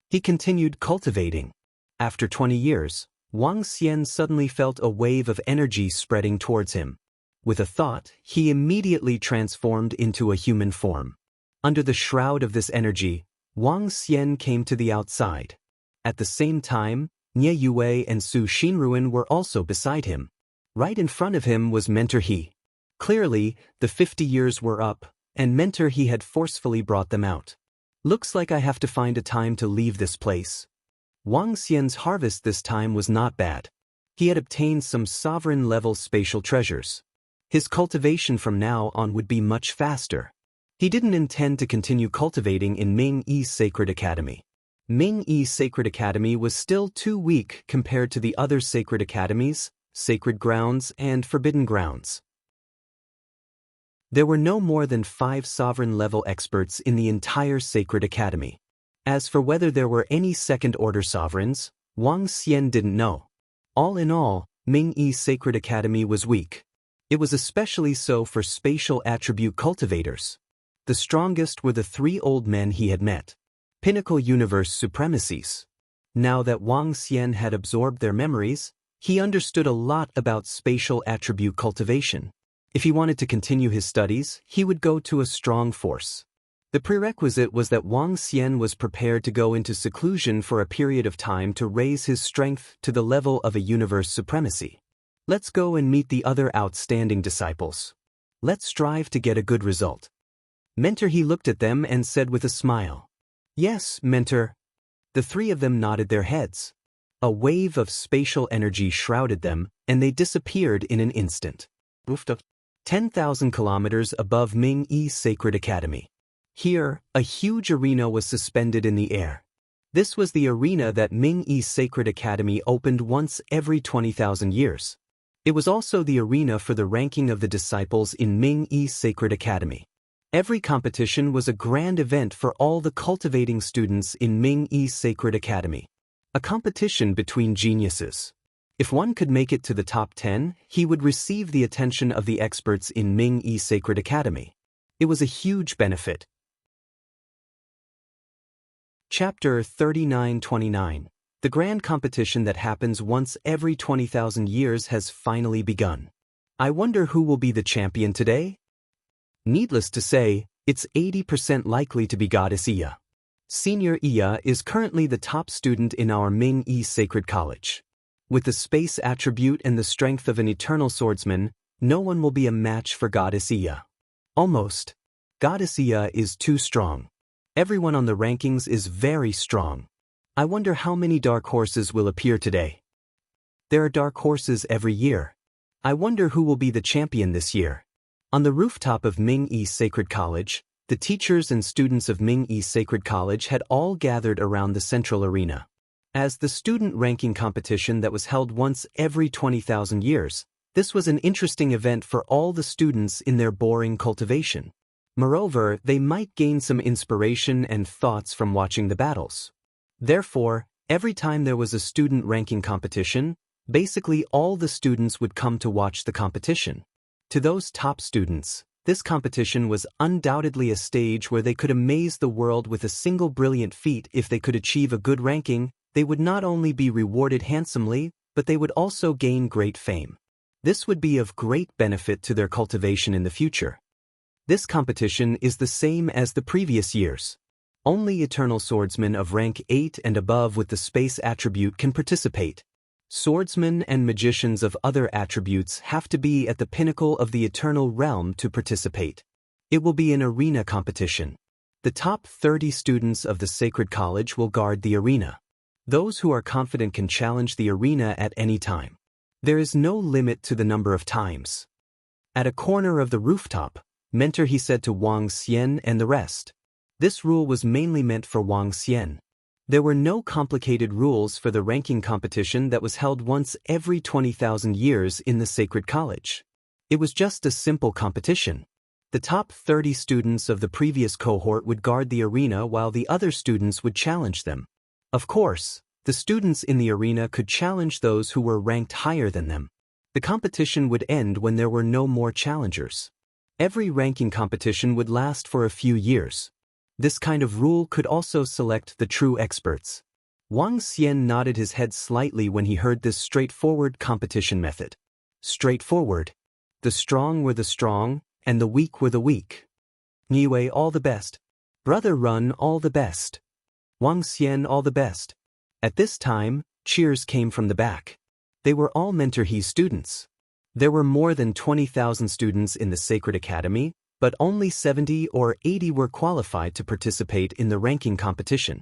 He continued cultivating. After 20 years, Wang Xian suddenly felt a wave of energy spreading towards him. With a thought, he immediately transformed into a human form. Under the shroud of this energy, Wang Xian came to the outside. At the same time, Nie Yue and Su Xinruan were also beside him. Right in front of him was Mentor He. Clearly, the 50 years were up, and Mentor He had forcefully brought them out. Looks like I have to find a time to leave this place. Wang Xian's harvest this time was not bad. He had obtained some sovereign-level spatial treasures. His cultivation from now on would be much faster. He didn't intend to continue cultivating in Ming Yi's Sacred Academy. Ming Yi's Sacred Academy was still too weak compared to the other sacred academies, Sacred Grounds, and Forbidden Grounds. There were no more than 5 sovereign-level experts in the entire Sacred Academy. As for whether there were any second-order sovereigns, Wang Xian didn't know. All in all, Ming Yi's Sacred Academy was weak. It was especially so for spatial attribute cultivators. The strongest were the 3 old men he had met. Pinnacle Universe Supremacies. Now that Wang Xian had absorbed their memories, he understood a lot about spatial attribute cultivation. If he wanted to continue his studies, he would go to a strong force. The prerequisite was that Wang Xian was prepared to go into seclusion for a period of time to raise his strength to the level of a universe supremacy. Let's go and meet the other outstanding disciples. Let's strive to get a good result. Mentor He looked at them and said with a smile, "Yes, Mentor." The 3 of them nodded their heads. A wave of spatial energy shrouded them, and they disappeared in an instant. 10,000 kilometers above Ming Yi's Sacred Academy. Here, a huge arena was suspended in the air. This was the arena that Ming Yi's Sacred Academy opened once every 20,000 years. It was also the arena for the ranking of the disciples in Ming Yi's Sacred Academy. Every competition was a grand event for all the cultivating students in Ming Yi's Sacred Academy. A competition between geniuses. If one could make it to the top 10, he would receive the attention of the experts in Ming Yi's Sacred Academy. It was a huge benefit. Chapter 3929. The grand competition that happens once every 20,000 years has finally begun. I wonder who will be the champion today? Needless to say, it's 80% likely to be Goddess Iya. Senior Iya is currently the top student in our Ming Yi Sacred College. With the space attribute and the strength of an eternal swordsman, no one will be a match for Goddess Iya. Almost. Goddess Iya is too strong. Everyone on the rankings is very strong. I wonder how many dark horses will appear today. There are dark horses every year. I wonder who will be the champion this year. On the rooftop of Ming Yi Sacred College, the teachers and students of Ming Yi Sacred College had all gathered around the central arena. As the student ranking competition that was held once every 20,000 years, this was an interesting event for all the students in their boring cultivation. Moreover, they might gain some inspiration and thoughts from watching the battles. Therefore, every time there was a student ranking competition, Basically, all the students would come to watch the competition. To those top students, this competition was undoubtedly a stage where they could amaze the world with a single brilliant feat. If they could achieve a good ranking, they would not only be rewarded handsomely, but they would also gain great fame. This would be of great benefit to their cultivation in the future. This competition is the same as the previous years. Only eternal swordsmen of rank 8 and above with the space attribute can participate. Swordsmen and magicians of other attributes have to be at the pinnacle of the eternal realm to participate. It will be an arena competition. The top 30 students of the Sacred College will guard the arena. Those who are confident can challenge the arena at any time. There is no limit to the number of times. At a corner of the rooftop, Mentor he said to Wang Xian and the rest. This rule was mainly meant for Wang Xian. There were no complicated rules for the ranking competition that was held once every 20,000 years in the Sacred College. It was just a simple competition. The top 30 students of the previous cohort would guard the arena while the other students would challenge them. Of course, the students in the arena could challenge those who were ranked higher than them. The competition would end when there were no more challengers. Every ranking competition would last for a few years. This kind of rule could also select the true experts. Wang Xian nodded his head slightly when he heard this straightforward competition method. Straightforward. The strong were the strong, and the weak were the weak. Niwei all the best. Brother Run all the best. Wang Xian all the best. At this time, cheers came from the back. They were all Mentor He students. There were more than 20,000 students in the Sacred Academy, but only 70 or 80 were qualified to participate in the ranking competition.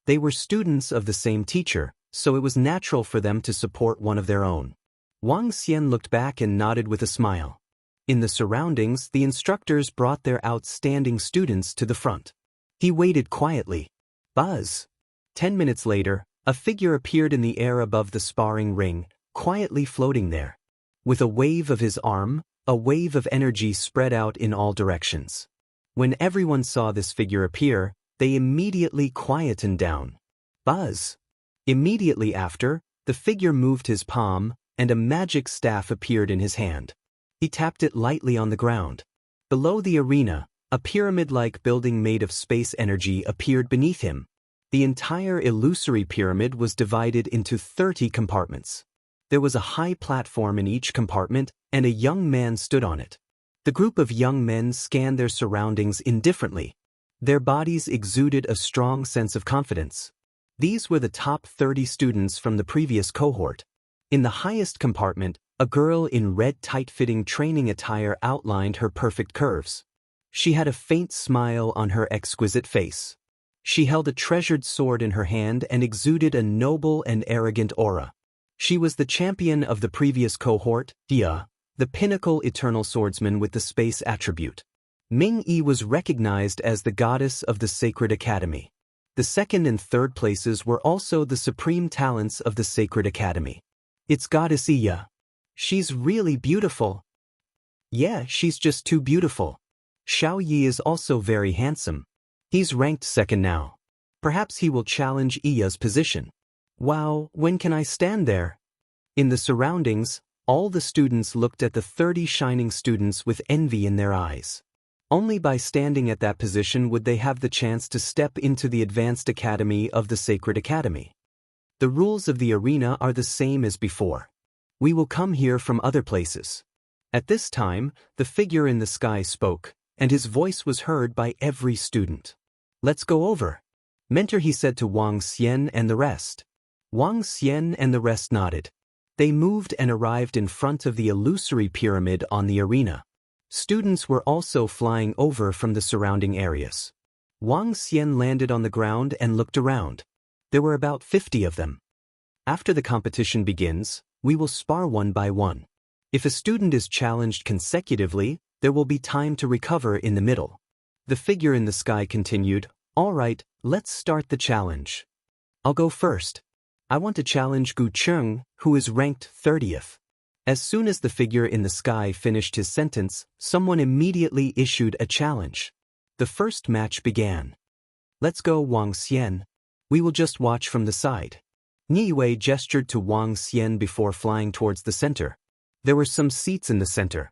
They were students of the same teacher, so it was natural for them to support one of their own. Wang Xian looked back and nodded with a smile. In the surroundings, the instructors brought their outstanding students to the front. He waited quietly. Buzz. 10 minutes later, a figure appeared in the air above the sparring ring, quietly floating there. With a wave of his arm, a wave of energy spread out in all directions. When everyone saw this figure appear, they immediately quietened down. Buzz. Immediately after, the figure moved his palm, and a magic staff appeared in his hand. He tapped it lightly on the ground. Below the arena, a pyramid-like building made of space energy appeared beneath him. The entire illusory pyramid was divided into 30 compartments. There was a high platform in each compartment, and a young man stood on it. The group of young men scanned their surroundings indifferently. Their bodies exuded a strong sense of confidence. These were the top 30 students from the previous cohort. In the highest compartment, a girl in red tight-fitting training attire outlined her perfect curves. She had a faint smile on her exquisite face. She held a treasured sword in her hand and exuded a noble and arrogant aura. She was the champion of the previous cohort, Dia, the pinnacle eternal swordsman with the space attribute. Ming Yi was recognized as the goddess of the Sacred Academy. The second and third places were also the supreme talents of the Sacred Academy. It's Goddess Iya. She's really beautiful. Yeah, she's just too beautiful. Xiao Yi is also very handsome. He's ranked second now. Perhaps he will challenge Iya's position. Wow, when can I stand there? In the surroundings, all the students looked at the 30 shining students with envy in their eyes. Only by standing at that position would they have the chance to step into the advanced academy of the Sacred Academy. The rules of the arena are the same as before. We will come here from other places. At this time, the figure in the sky spoke, and his voice was heard by every student. Let's go over. Mentor he said to Wang Xian and the rest. Wang Xian and the rest nodded. They moved and arrived in front of the illusory pyramid on the arena. Students were also flying over from the surrounding areas. Wang Xian landed on the ground and looked around. There were about 50 of them. After the competition begins, we will spar one by one. If a student is challenged consecutively, there will be time to recover in the middle. The figure in the sky continued, All right, let's start the challenge. I'll go first. I want to challenge Gu Cheng, who is ranked 30th. As soon as the figure in the sky finished his sentence, someone immediately issued a challenge. The first match began. Let's go, Wang Xian. We will just watch from the side. Niue gestured to Wang Xian before flying towards the center. There were some seats in the center.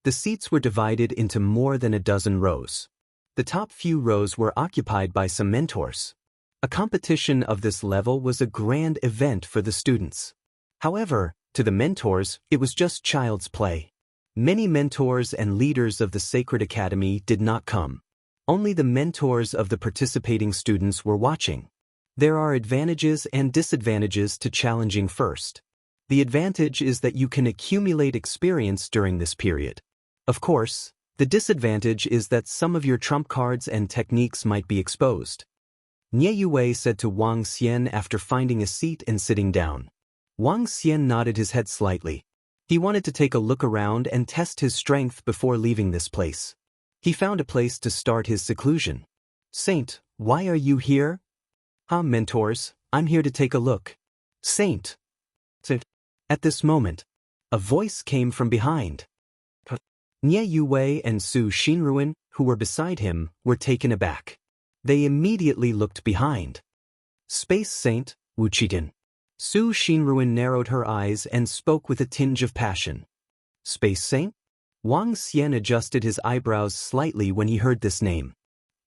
The seats were divided into more than a dozen rows. The top few rows were occupied by some mentors. A competition of this level was a grand event for the students. However, to the mentors, it was just child's play. Many mentors and leaders of the Sacred Academy did not come. Only the mentors of the participating students were watching. There are advantages and disadvantages to challenging first. The advantage is that you can accumulate experience during this period. Of course, the disadvantage is that some of your trump cards and techniques might be exposed. Nie Yue said to Wang Xian after finding a seat and sitting down. Wang Xian nodded his head slightly. He wanted to take a look around and test his strength before leaving this place. He found a place to start his seclusion. Saint, why are you here? Mentors, I'm here to take a look. Saint. At this moment, a voice came from behind. Nie Yue and Su Xinruan, who were beside him, were taken aback. They immediately looked behind. Space Saint, Wu Qidian. Su Xinruan narrowed her eyes and spoke with a tinge of passion. Space Saint? Wang Xian adjusted his eyebrows slightly when he heard this name.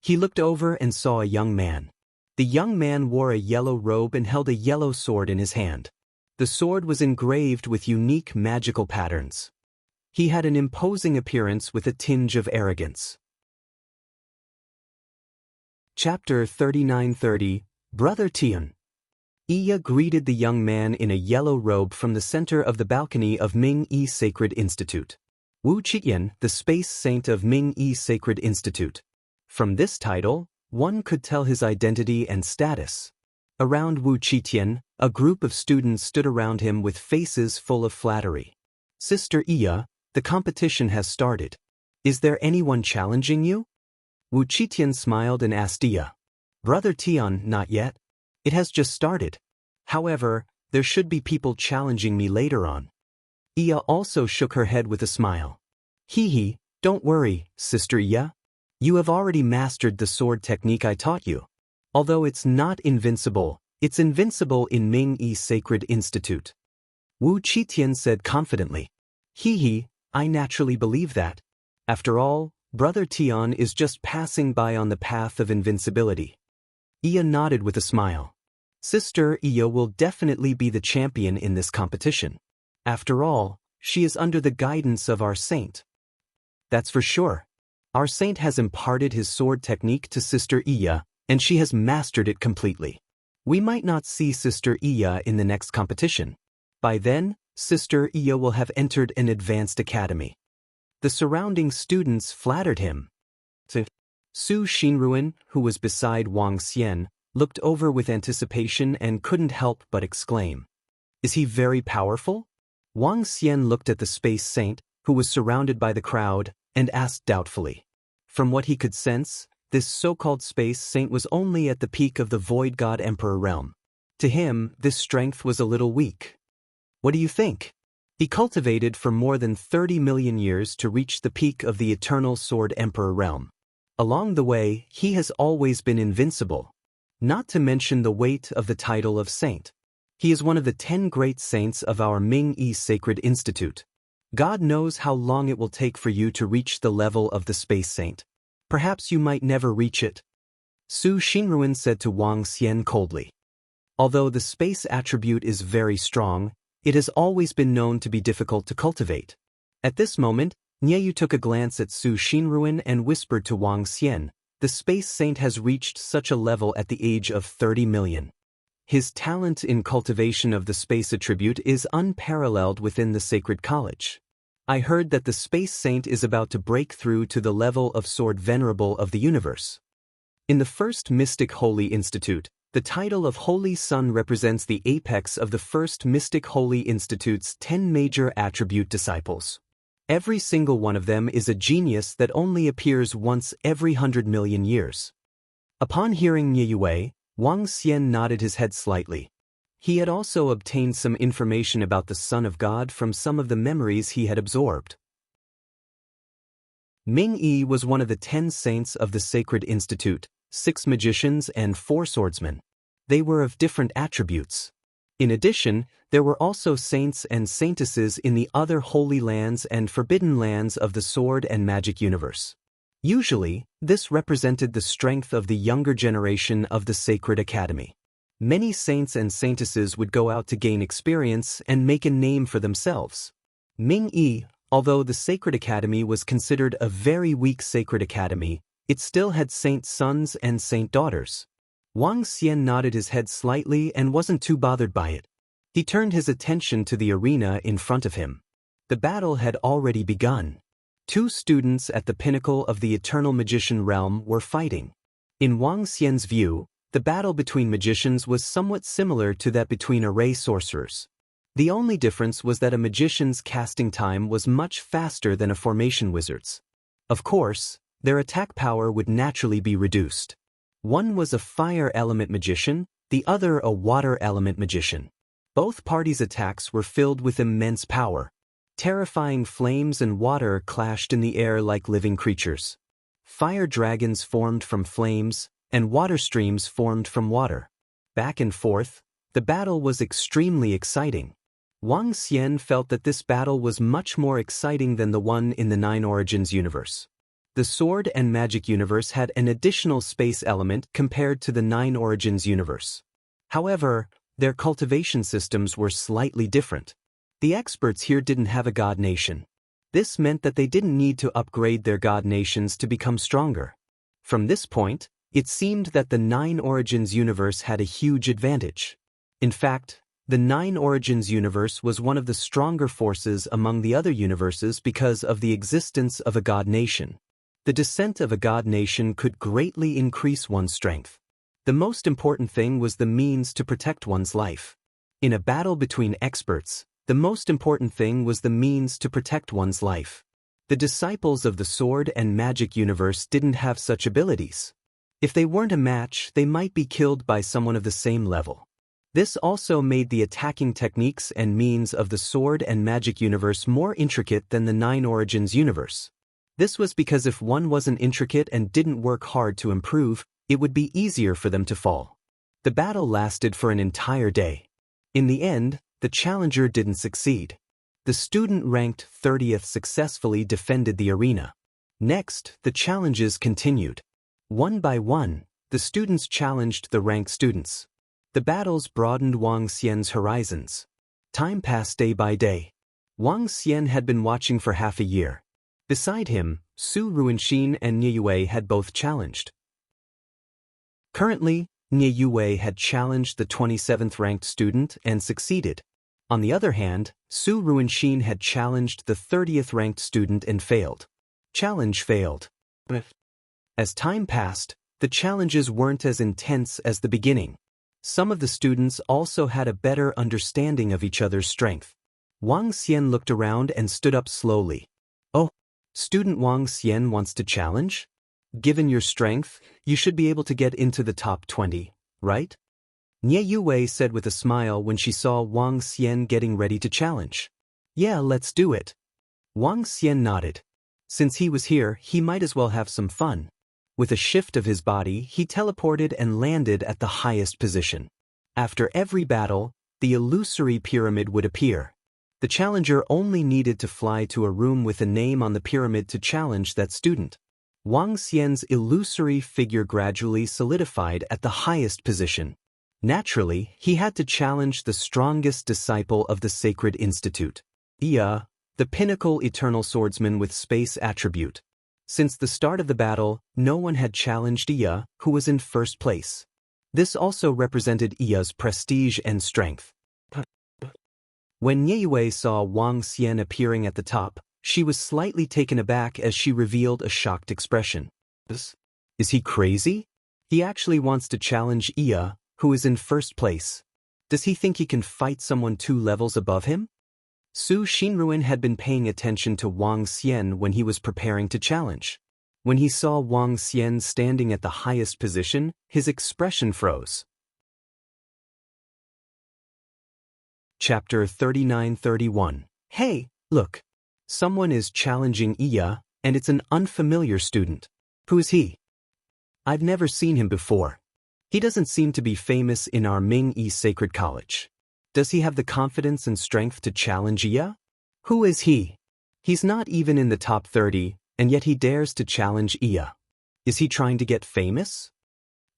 He looked over and saw a young man. The young man wore a yellow robe and held a yellow sword in his hand. The sword was engraved with unique magical patterns. He had an imposing appearance with a tinge of arrogance. Chapter 3930, Brother Tian. Iya greeted the young man in a yellow robe from the center of the balcony of Ming-Yi Sacred Institute. Wu Qiyan, the Space Saint of Ming-Yi Sacred Institute. From this title, one could tell his identity and status. Around Wu Qiyan, a group of students stood around him with faces full of flattery. Sister Iya, the competition has started. Is there anyone challenging you? Wu Qiyan smiled and asked Iya. Brother Tian, not yet. It has just started. However, there should be people challenging me later on. Iya also shook her head with a smile. Hee, don't worry, Sister Iya. You have already mastered the sword technique I taught you. Although it's not invincible, it's invincible in Ming-Yi Sacred Institute. Wu Qiyan said confidently. Hee, I naturally believe that. After all, Brother Tian is just passing by on the path of invincibility. Iya nodded with a smile. Sister Iya will definitely be the champion in this competition. After all, she is under the guidance of our saint. That's for sure. Our saint has imparted his sword technique to Sister Iya, and she has mastered it completely. We might not see Sister Iya in the next competition. By then, Sister Iya will have entered an advanced academy. The surrounding students flattered him. Su Xinruan, who was beside Wang Xian, looked over with anticipation and couldn't help but exclaim. Is he very powerful? Wang Xian looked at the Space Saint, who was surrounded by the crowd, and asked doubtfully. From what he could sense, this so-called Space Saint was only at the peak of the Void God Emperor realm. To him, this strength was a little weak. What do you think? He cultivated for more than 30 million years to reach the peak of the Eternal Sword Emperor realm. Along the way, he has always been invincible. Not to mention the weight of the title of saint. He is one of the 10 great saints of our Ming-Yi Sacred Institute. God knows how long it will take for you to reach the level of the Space Saint. Perhaps you might never reach it. Su Xinruan said to Wang Xian coldly. Although the space attribute is very strong, it has always been known to be difficult to cultivate. At this moment, Nieyu took a glance at Su Xinruan and whispered to Wang Xian, the Space Saint has reached such a level at the age of 30 million. His talent in cultivation of the space attribute is unparalleled within the Sacred College. I heard that the Space Saint is about to break through to the level of Sword Venerable of the universe. In the first Mystic Holy Institute, the title of Holy Sun represents the apex of the first Mystic Holy Institute's 10 major attribute disciples. Every single one of them is a genius that only appears once every 100 million years. Upon hearing Niue, Wang Xian nodded his head slightly. He had also obtained some information about the Son of God from some of the memories he had absorbed. Ming-Yi was one of the 10 saints of the Sacred Institute, 6 magicians and 4 swordsmen. They were of different attributes. In addition, there were also saints and saintesses in the other holy lands and forbidden lands of the sword and magic universe. Usually, this represented the strength of the younger generation of the Sacred Academy. Many saints and saintesses would go out to gain experience and make a name for themselves. Ming Yi, although the Sacred Academy was considered a very weak Sacred Academy, it still had saint sons and saint daughters. Wang Xian nodded his head slightly and wasn't too bothered by it. He turned his attention to the arena in front of him. The battle had already begun. Two students at the pinnacle of the Eternal Magician realm were fighting. In Wang Xian's view, the battle between magicians was somewhat similar to that between array sorcerers. The only difference was that a magician's casting time was much faster than a formation wizard's. Of course, their attack power would naturally be reduced. One was a fire element magician, the other a water element magician. Both parties' attacks were filled with immense power. Terrifying flames and water clashed in the air like living creatures. Fire dragons formed from flames, and water streams formed from water. Back and forth, the battle was extremely exciting. Wang Xian felt that this battle was much more exciting than the one in the Nine Origins universe. The Sword and Magic universe had an additional space element compared to the Nine Origins universe. However, their cultivation systems were slightly different. The experts here didn't have a god nation. This meant that they didn't need to upgrade their god nations to become stronger. From this point, it seemed that the Nine Origins universe had a huge advantage. In fact, the Nine Origins universe was one of the stronger forces among the other universes because of the existence of a god nation. The descent of a god nation could greatly increase one's strength. The most important thing was the means to protect one's life. In a battle between experts, the most important thing was the means to protect one's life. The disciples of the Sword and Magic universe didn't have such abilities. If they weren't a match, they might be killed by someone of the same level. This also made the attacking techniques and means of the Sword and Magic universe more intricate than the Nine Origins universe. This was because if one wasn't intricate and didn't work hard to improve, it would be easier for them to fall. The battle lasted for an entire day. In the end, the challenger didn't succeed. The student ranked 30th successfully defended the arena. Next, the challenges continued. One by one, the students challenged the ranked students. The battles broadened Wang Xian's horizons. Time passed day by day. Wang Xian had been watching for half a year. Beside him, Su Ruinxin and Nie Yue had both challenged. Currently, Nie Yue had challenged the 27th ranked student and succeeded. On the other hand, Su Ruinxin had challenged the 30th ranked student and failed. Challenge failed. As time passed, the challenges weren't as intense as the beginning. Some of the students also had a better understanding of each other's strength. Wang Xian looked around and stood up slowly. Oh, student Wang Xian wants to challenge? Given your strength, you should be able to get into the top 20, right? Nie Yue said with a smile when she saw Wang Xian getting ready to challenge. Yeah, let's do it. Wang Xian nodded. Since he was here, he might as well have some fun. With a shift of his body, he teleported and landed at the highest position. After every battle, the illusory pyramid would appear. The challenger only needed to fly to a room with a name on the pyramid to challenge that student. Wang Xian's illusory figure gradually solidified at the highest position. Naturally, he had to challenge the strongest disciple of the Sacred Institute. Iya, the pinnacle eternal swordsman with space attribute. Since the start of the battle, no one had challenged Iya, who was in first place. This also represented Iya's prestige and strength. When Nie Yue saw Wang Xian appearing at the top, she was slightly taken aback as she revealed a shocked expression. Is he crazy? He actually wants to challenge Iya, who is in first place. Does he think he can fight someone 2 levels above him? Su Xinruan had been paying attention to Wang Xian when he was preparing to challenge. When he saw Wang Xian standing at the highest position, his expression froze. Chapter 39-31. Hey, look. Someone is challenging Iya, and it's an unfamiliar student. Who is he? I've never seen him before. He doesn't seem to be famous in our Ming-Yi Sacred College. Does he have the confidence and strength to challenge Iya? Who is he? He's not even in the top 30, and yet he dares to challenge Iya. Is he trying to get famous?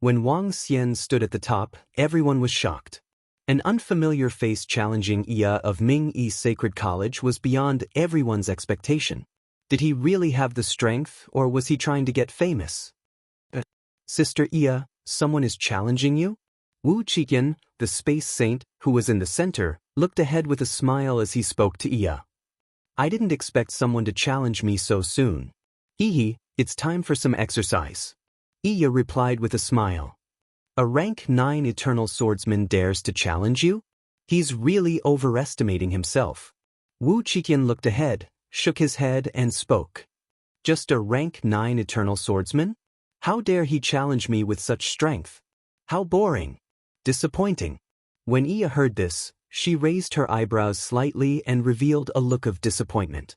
When Wang Xian stood at the top, everyone was shocked. An unfamiliar face challenging Iya of Ming-Yi Sacred College was beyond everyone's expectation. Did he really have the strength, or was he trying to get famous? Sister Iya, someone is challenging you? Wu Qiyan, the space saint, who was in the center, looked ahead with a smile as he spoke to Iya. I didn't expect someone to challenge me so soon. Hehe, it's time for some exercise. Iya replied with a smile. A rank 9 eternal swordsman dares to challenge you? He's really overestimating himself. Wu Qiyan looked ahead, shook his head and spoke. Just a rank 9 eternal swordsman? How dare he challenge me with such strength? How boring. Disappointing. When Iya heard this, she raised her eyebrows slightly and revealed a look of disappointment.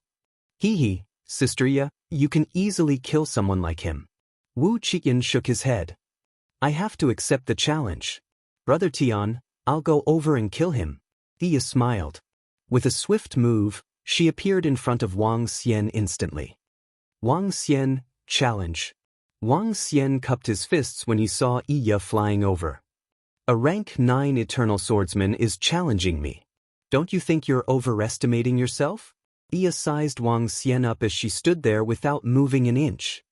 Hehe, Sister Iya, you can easily kill someone like him. Wu Qiyan shook his head. I have to accept the challenge. Brother Tian, I'll go over and kill him. Iya smiled. With a swift move, she appeared in front of Wang Xian instantly. Wang Xian, challenge. Wang Xian cupped his fists when he saw Iya flying over. A rank 9 eternal swordsman is challenging me. Don't you think you're overestimating yourself? Iya sized Wang Xian up as she stood there without moving an inch.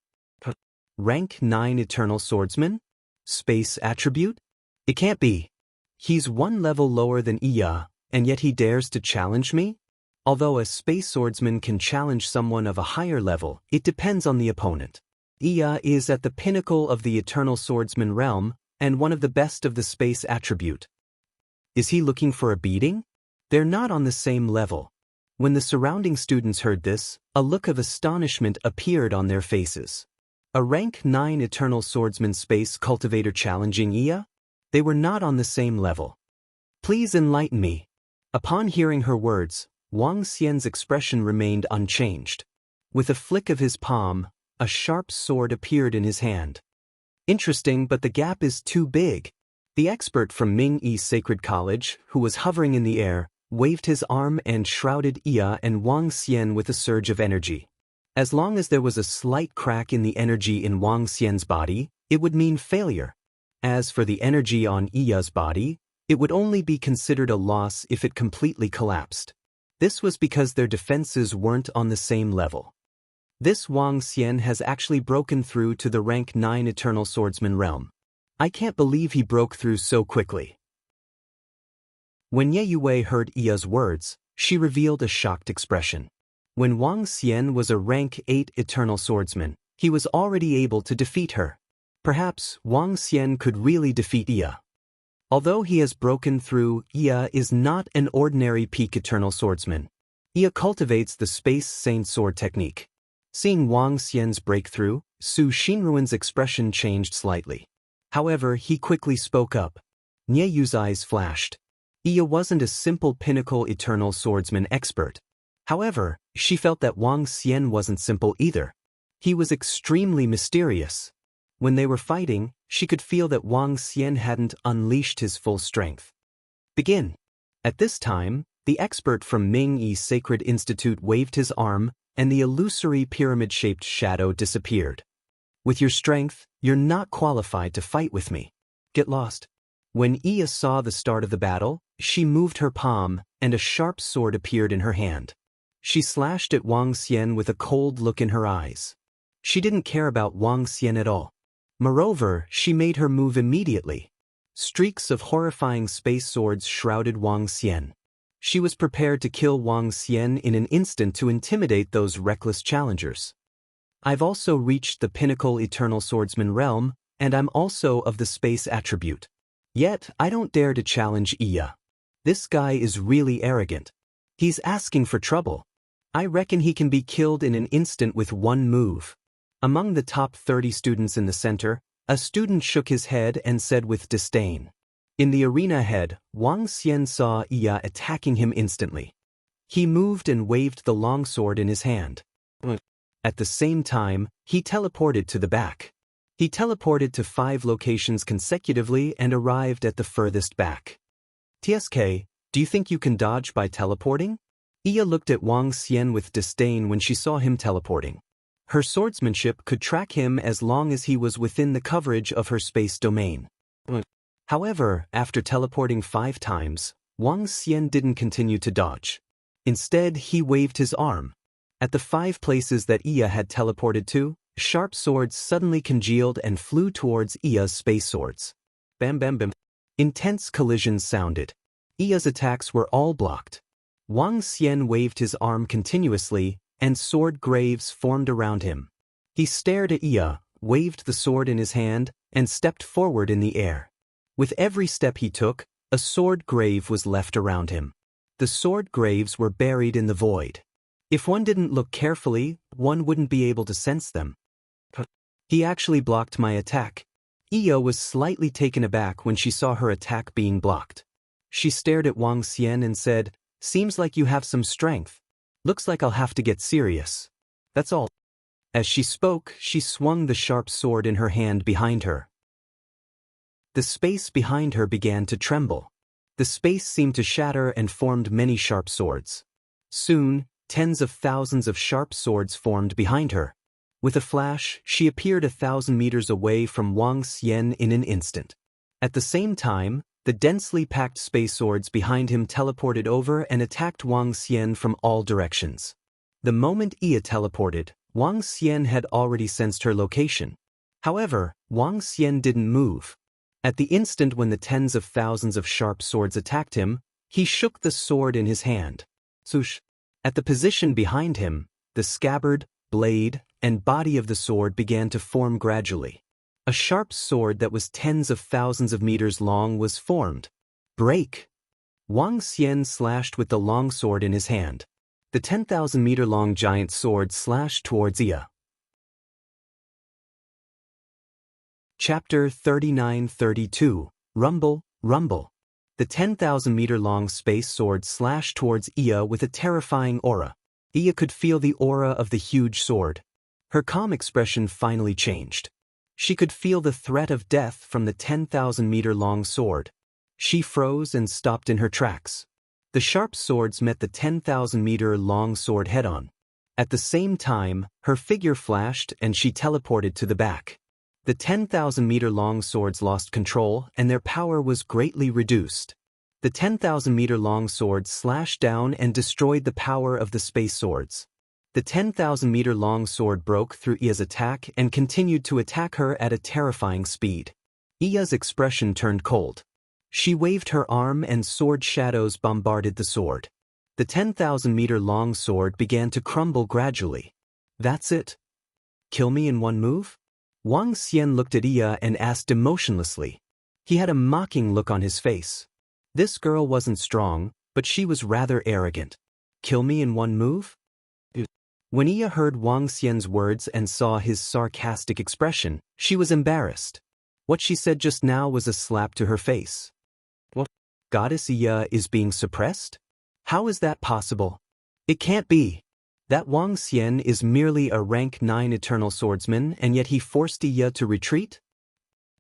Rank 9 eternal swordsman? Space attribute? It can't be. He's one level lower than Iya, and yet he dares to challenge me? Although a space swordsman can challenge someone of a higher level, it depends on the opponent. Iya is at the pinnacle of the eternal swordsman realm, and one of the best of the space attribute. Is he looking for a beating? They're not on the same level. When the surrounding students heard this, a look of astonishment appeared on their faces. A rank 9 eternal swordsman space cultivator challenging Iya? They were not on the same level. Please enlighten me. Upon hearing her words, Wang Xian's expression remained unchanged. With a flick of his palm, a sharp sword appeared in his hand. Interesting, but the gap is too big. The expert from Ming-Yi Sacred College, who was hovering in the air, waved his arm and shrouded Iya and Wang Xian with a surge of energy. As long as there was a slight crack in the energy in Wang Xian's body, it would mean failure. As for the energy on Iya's body, it would only be considered a loss if it completely collapsed. This was because their defenses weren't on the same level. This Wang Xian has actually broken through to the rank 9 eternal swordsman realm. I can't believe he broke through so quickly. When Ye Yue heard Iya's words, she revealed a shocked expression. When Wang Xian was a rank 8 eternal swordsman, he was already able to defeat her. Perhaps Wang Xian could really defeat Iya. Although he has broken through, Iya is not an ordinary peak eternal swordsman. Iya cultivates the space saint sword technique. Seeing Wang Xian's breakthrough, Su Xinruan's expression changed slightly. However, he quickly spoke up. Nye Yu's eyes flashed. Iya wasn't a simple pinnacle eternal swordsman expert. However, she felt that Wang Xian wasn't simple either. He was extremely mysterious. When they were fighting, she could feel that Wang Xian hadn't unleashed his full strength. Begin. At this time, the expert from Ming-Yi Sacred Institute waved his arm, and the illusory pyramid-shaped shadow disappeared. With your strength, you're not qualified to fight with me. Get lost. When Iya saw the start of the battle, she moved her palm, and a sharp sword appeared in her hand. She slashed at Wang Xian with a cold look in her eyes. She didn't care about Wang Xian at all. Moreover, she made her move immediately. Streaks of horrifying space swords shrouded Wang Xian. She was prepared to kill Wang Xian in an instant to intimidate those reckless challengers. I've also reached the pinnacle eternal swordsman realm, and I'm also of the space attribute. Yet, I don't dare to challenge Iya. This guy is really arrogant. He's asking for trouble. I reckon he can be killed in an instant with one move. Among the top 30 students in the center, a student shook his head and said with disdain. In the arena ahead, Wang Xian saw Iya attacking him instantly. He moved and waved the longsword in his hand. At the same time, he teleported to the back. He teleported to 5 locations consecutively and arrived at the furthest back. TSK, do you think you can dodge by teleporting? Iya looked at Wang Xian with disdain when she saw him teleporting. Her swordsmanship could track him as long as he was within the coverage of her space domain. However, after teleporting 5 times, Wang Xian didn't continue to dodge. Instead, he waved his arm. At the 5 places that Iya had teleported to, sharp swords suddenly congealed and flew towards Iya's space swords. Bam bam bam. Intense collisions sounded. Iya's attacks were all blocked. Wang Xian waved his arm continuously, and sword graves formed around him. He stared at Iya, waved the sword in his hand, and stepped forward in the air. With every step he took, a sword grave was left around him. The sword graves were buried in the void. If one didn't look carefully, one wouldn't be able to sense them. He actually blocked my attack. Iya was slightly taken aback when she saw her attack being blocked. She stared at Wang Xian and said, "Seems like you have some strength. Looks like I'll have to get serious. That's all." As she spoke, she swung the sharp sword in her hand behind her. The space behind her began to tremble. The space seemed to shatter and formed many sharp swords. Soon, tens of thousands of sharp swords formed behind her. With a flash, she appeared 1,000 meters away from Wang Xian in an instant. At the same time, the densely packed space swords behind him teleported over and attacked Wang Xian from all directions. The moment Iya teleported, Wang Xian had already sensed her location. However, Wang Xian didn't move. At the instant when the tens of thousands of sharp swords attacked him, he shook the sword in his hand. Swoosh! At the position behind him, the scabbard, blade, and body of the sword began to form gradually. A sharp sword that was tens of thousands of meters long was formed. Break! Wang Xian slashed with the long sword in his hand. The 10,000-meter-long giant sword slashed towards Iya. Chapter 39-32, Rumble, Rumble. The 10,000-meter-long space sword slashed towards Iya with a terrifying aura. Iya could feel the aura of the huge sword. Her calm expression finally changed. She could feel the threat of death from the 10,000-meter-long sword. She froze and stopped in her tracks. The sharp swords met the 10,000-meter-long sword head-on. At the same time, her figure flashed and she teleported to the back. The 10,000-meter-long swords lost control and their power was greatly reduced. The 10,000-meter-long sword slashed down and destroyed the power of the space swords. The 10,000-meter-long sword broke through Iya's attack and continued to attack her at a terrifying speed. Iya's expression turned cold. She waved her arm and sword shadows bombarded the sword. The 10,000-meter-long sword began to crumble gradually. That's it? Kill me in one move? Wang Xian looked at Iya and asked emotionlessly. He had a mocking look on his face. This girl wasn't strong, but she was rather arrogant. Kill me in one move? When Iya heard Wang Xian's words and saw his sarcastic expression, she was embarrassed. What she said just now was a slap to her face. What? Goddess Iya is being suppressed? How is that possible? It can't be. That Wang Xian is merely a rank 9 eternal swordsman and yet he forced Iya to retreat?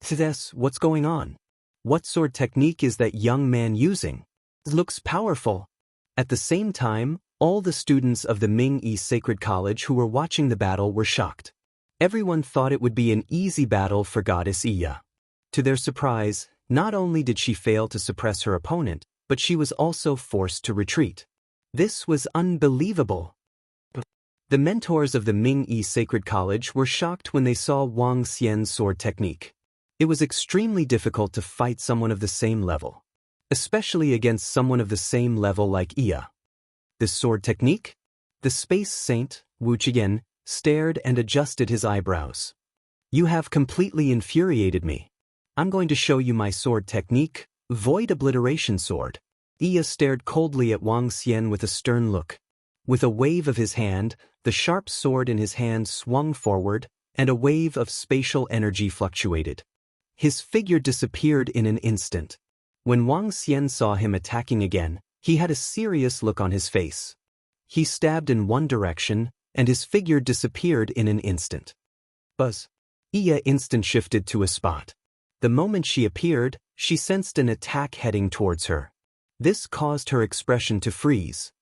Sis, what's going on? What sword technique is that young man using? It looks powerful. At the same time, all the students of the Ming-Yi Sacred College who were watching the battle were shocked. Everyone thought it would be an easy battle for Goddess Iya. To their surprise, not only did she fail to suppress her opponent, but she was also forced to retreat. This was unbelievable. The mentors of the Ming-Yi Sacred College were shocked when they saw Wang Xian's sword technique. It was extremely difficult to fight someone of the same level, especially against someone of the same level like Iya. This sword technique? The space saint, Wu Qian, stared and adjusted his eyebrows. You have completely infuriated me. I'm going to show you my sword technique, Void Obliteration Sword. Iya stared coldly at Wang Xian with a stern look. With a wave of his hand, the sharp sword in his hand swung forward, and a wave of spatial energy fluctuated. His figure disappeared in an instant. When Wang Xian saw him attacking again, he had a serious look on his face. He stabbed in one direction, and his figure disappeared in an instant. Buzz. Iya instant shifted to a spot. The moment she appeared, she sensed an attack heading towards her. This caused her expression to freeze.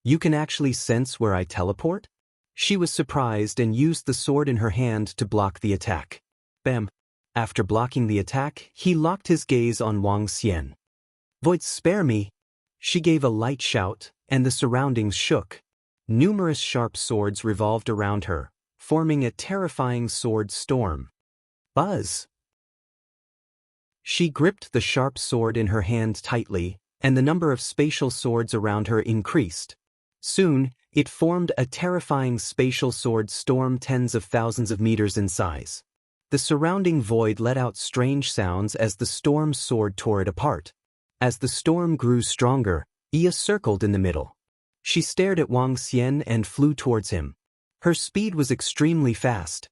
You can actually sense where I teleport? She was surprised and used the sword in her hand to block the attack. Bam! After blocking the attack, he locked his gaze on Wang Xian. Void, spare me! She gave a light shout, and the surroundings shook. Numerous sharp swords revolved around her, forming a terrifying sword storm. Buzz! She gripped the sharp sword in her hand tightly, and the number of spatial swords around her increased. Soon, it formed a terrifying spatial sword storm tens of thousands of meters in size. The surrounding void let out strange sounds as the storm's sword tore it apart. As the storm grew stronger, Iya circled in the middle. She stared at Wang Xian and flew towards him. Her speed was extremely fast.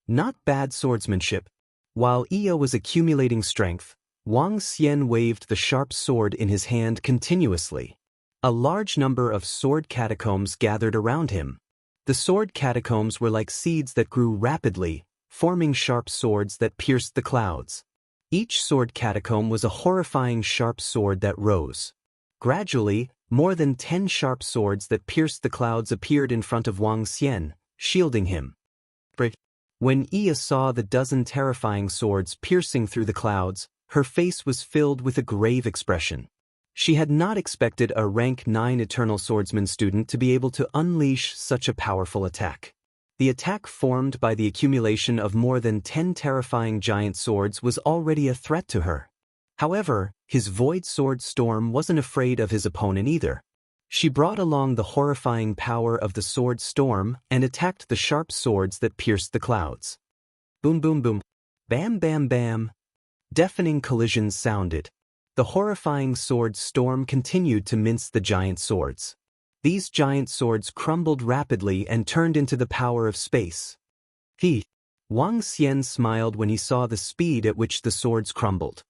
Not bad swordsmanship. While Iya was accumulating strength, Wang Xian waved the sharp sword in his hand continuously. A large number of sword catacombs gathered around him. The sword catacombs were like seeds that grew rapidly, forming sharp swords that pierced the clouds. Each sword catacomb was a horrifying sharp sword that rose. Gradually, more than 10 sharp swords that pierced the clouds appeared in front of Wang Xian, shielding him. When Iya saw the dozen terrifying swords piercing through the clouds, her face was filled with a grave expression. She had not expected a rank 9 Eternal Swordsman student to be able to unleash such a powerful attack. The attack formed by the accumulation of more than 10 terrifying giant swords was already a threat to her. However, his Void Sword Storm wasn't afraid of his opponent either. She brought along the horrifying power of the Sword Storm and attacked the sharp swords that pierced the clouds. Boom boom boom. Bam bam bam. Deafening collisions sounded. The horrifying sword storm continued to mince the giant swords. These giant swords crumbled rapidly and turned into the power of space. Wang Xian smiled when he saw the speed at which the swords crumbled.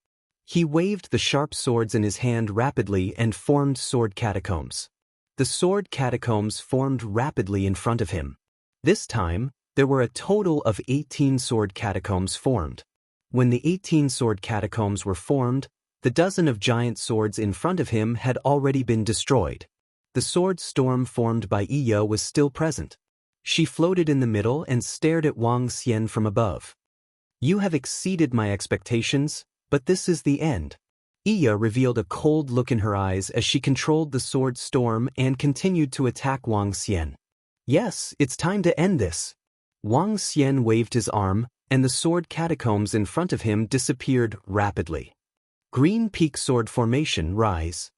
He waved the sharp swords in his hand rapidly and formed sword catacombs. The sword catacombs formed rapidly in front of him. This time, there were a total of 18 sword catacombs formed. When the 18 sword catacombs were formed, the dozen of giant swords in front of him had already been destroyed. The sword storm formed by Iya was still present. She floated in the middle and stared at Wang Xian from above. You have exceeded my expectations, but this is the end. Iya revealed a cold look in her eyes as she controlled the sword storm and continued to attack Wang Xian. Yes, it's time to end this. Wang Xian waved his arm, and the sword catacombs in front of him disappeared rapidly. Green peak sword formation rise.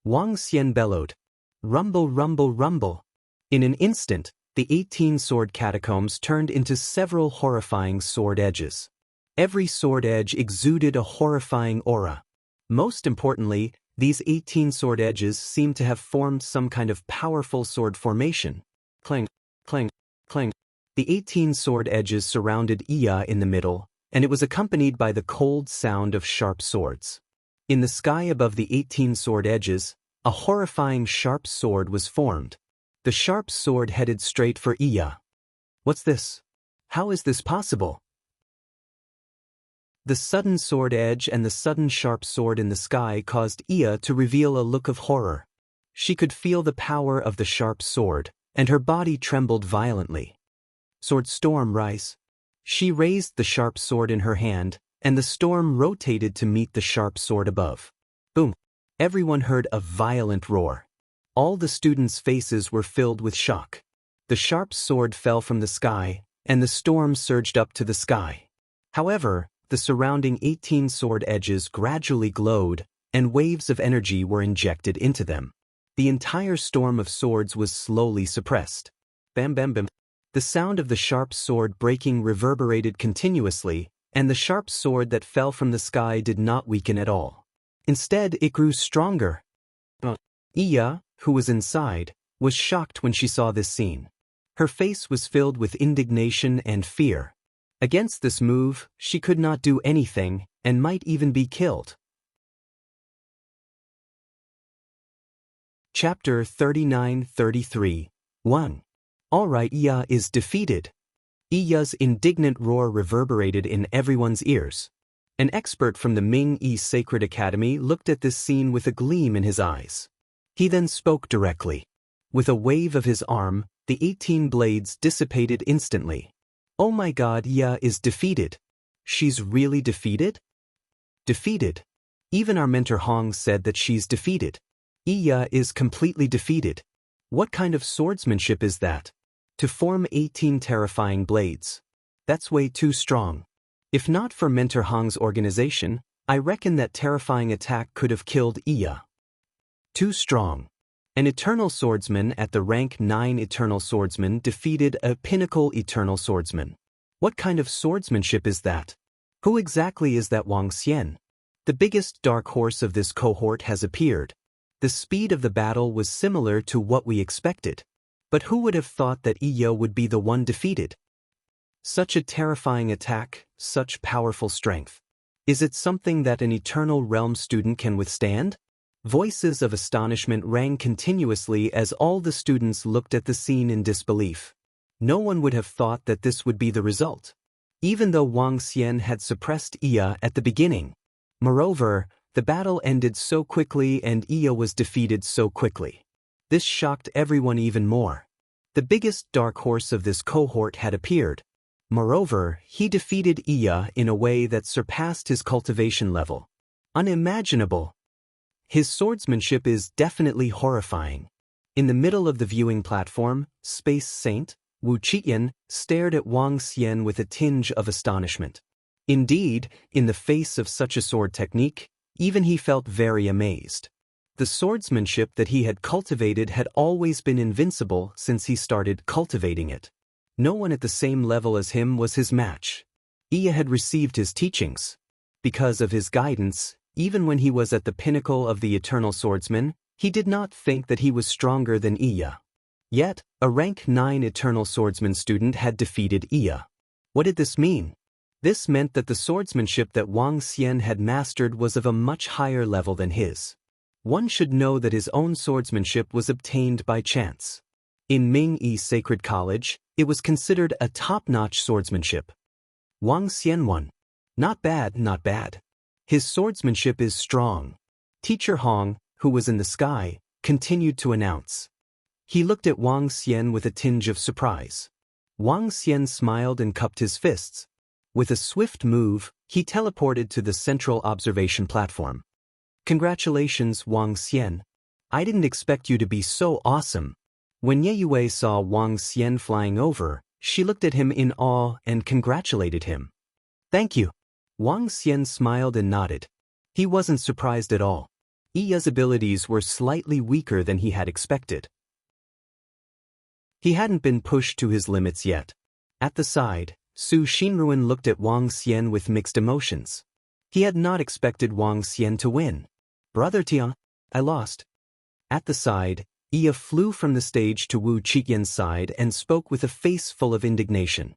Wang Xian bellowed. Rumble, rumble, rumble. In an instant, the 18 sword catacombs turned into several horrifying sword edges. Every sword edge exuded a horrifying aura. Most importantly, these 18 sword edges seemed to have formed some kind of powerful sword formation. Clang, clang, clang. The 18 sword edges surrounded Iya in the middle, and it was accompanied by the cold sound of sharp swords. In the sky above the 18 sword edges, a horrifying sharp sword was formed. The sharp sword headed straight for Iya. What's this? How is this possible? The sudden sword edge and the sudden sharp sword in the sky caused Iya to reveal a look of horror. She could feel the power of the sharp sword, and her body trembled violently. Sword storm rise. She raised the sharp sword in her hand, and the storm rotated to meet the sharp sword above. Boom! Everyone heard a violent roar. All the students' faces were filled with shock. The sharp sword fell from the sky, and the storm surged up to the sky. However, the surrounding 18 sword edges gradually glowed, and waves of energy were injected into them. The entire storm of swords was slowly suppressed. Bam bam bam. The sound of the sharp sword breaking reverberated continuously, and the sharp sword that fell from the sky did not weaken at all. Instead, it grew stronger. Iya, who was inside, was shocked when she saw this scene. Her face was filled with indignation and fear. Against this move, she could not do anything, and might even be killed. Chapter 39-33 1. Alright, Iya is defeated. Yi's indignant roar reverberated in everyone's ears. An expert from the Ming-Yi Sacred Academy looked at this scene with a gleam in his eyes. He then spoke directly. With a wave of his arm, the 18 blades dissipated instantly. Oh my god, Yi is defeated. She's really defeated? Defeated. Even our mentor Hong said that she's defeated. Yi is completely defeated. What kind of swordsmanship is that? To form 18 terrifying blades. That's way too strong. If not for mentor Hong's organization, I reckon that terrifying attack could have killed Yi. Too strong. An eternal swordsman at the rank 9 eternal swordsman defeated a pinnacle eternal swordsman. What kind of swordsmanship is that? Who exactly is that Wang Xian? The biggest dark horse of this cohort has appeared. The speed of the battle was similar to what we expected. But who would have thought that Yi would be the one defeated? Such a terrifying attack, such powerful strength. Is it something that an Eternal Realm student can withstand? Voices of astonishment rang continuously as all the students looked at the scene in disbelief. No one would have thought that this would be the result. Even though Wang Xian had suppressed Yi at the beginning. Moreover, the battle ended so quickly and Yi was defeated so quickly. This shocked everyone even more. The biggest dark horse of this cohort had appeared. Moreover, he defeated Yi in a way that surpassed his cultivation level. Unimaginable. His swordsmanship is definitely horrifying. In the middle of the viewing platform, Space Saint, Wu Qiyan, stared at Wang Xian with a tinge of astonishment. Indeed, in the face of such a sword technique, even he felt very amazed. The swordsmanship that he had cultivated had always been invincible since he started cultivating it. No one at the same level as him was his match. Yi had received his teachings. Because of his guidance, even when he was at the pinnacle of the Eternal Swordsman, he did not think that he was stronger than Yi. Yet, a rank 9 Eternal Swordsman student had defeated Yi. What did this mean? This meant that the swordsmanship that Wang Xian had mastered was of a much higher level than his. One should know that his own swordsmanship was obtained by chance. In Ming-Yi Sacred College, it was considered a top-notch swordsmanship. Wang Xian won. Not bad, not bad. His swordsmanship is strong. Teacher Hong, who was in the sky, continued to announce. He looked at Wang Xian with a tinge of surprise. Wang Xian smiled and cupped his fists. With a swift move, he teleported to the central observation platform. Congratulations, Wang Xian. I didn't expect you to be so awesome. When Ye Yue saw Wang Xian flying over, she looked at him in awe and congratulated him. Thank you. Wang Xian smiled and nodded. He wasn't surprised at all. Yi's abilities were slightly weaker than he had expected. He hadn't been pushed to his limits yet. At the side, Su Xinruan looked at Wang Xian with mixed emotions. He had not expected Wang Xian to win. Brother Tian, I lost. At the side, Yi flew from the stage to Wu Qiyan's side and spoke with a face full of indignation.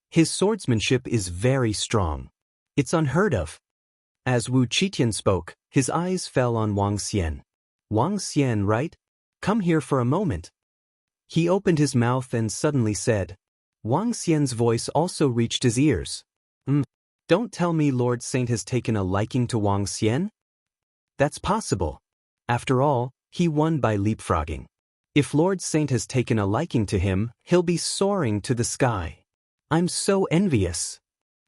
His swordsmanship is very strong. It's unheard of. As Wu Qiyan spoke, his eyes fell on Wang Xian. Wang Xian, right? Come here for a moment. He opened his mouth and suddenly said. Wang Xian's voice also reached his ears. Don't tell me Lord Saint has taken a liking to Wang Xian? That's possible. After all, he won by leapfrogging. If Lord Saint has taken a liking to him, he'll be soaring to the sky. I'm so envious.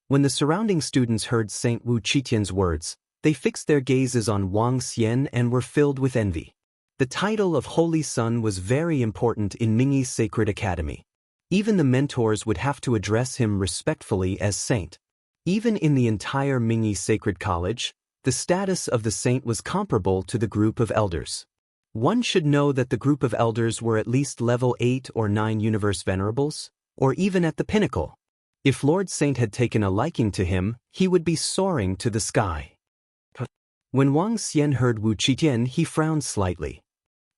When the surrounding students heard Saint Wu Qiyan's words, they fixed their gazes on Wang Xian and were filled with envy. The title of Holy Son was very important in Ming-Yi's Sacred Academy. Even the mentors would have to address him respectfully as saint. Even in the entire Ming-Yi Sacred College, the status of the saint was comparable to the group of elders. One should know that the group of elders were at least level 8 or 9 universe venerables, or even at the pinnacle. If Lord Saint had taken a liking to him, he would be soaring to the sky. When Wang Xian heard Wu Qiyan, he frowned slightly.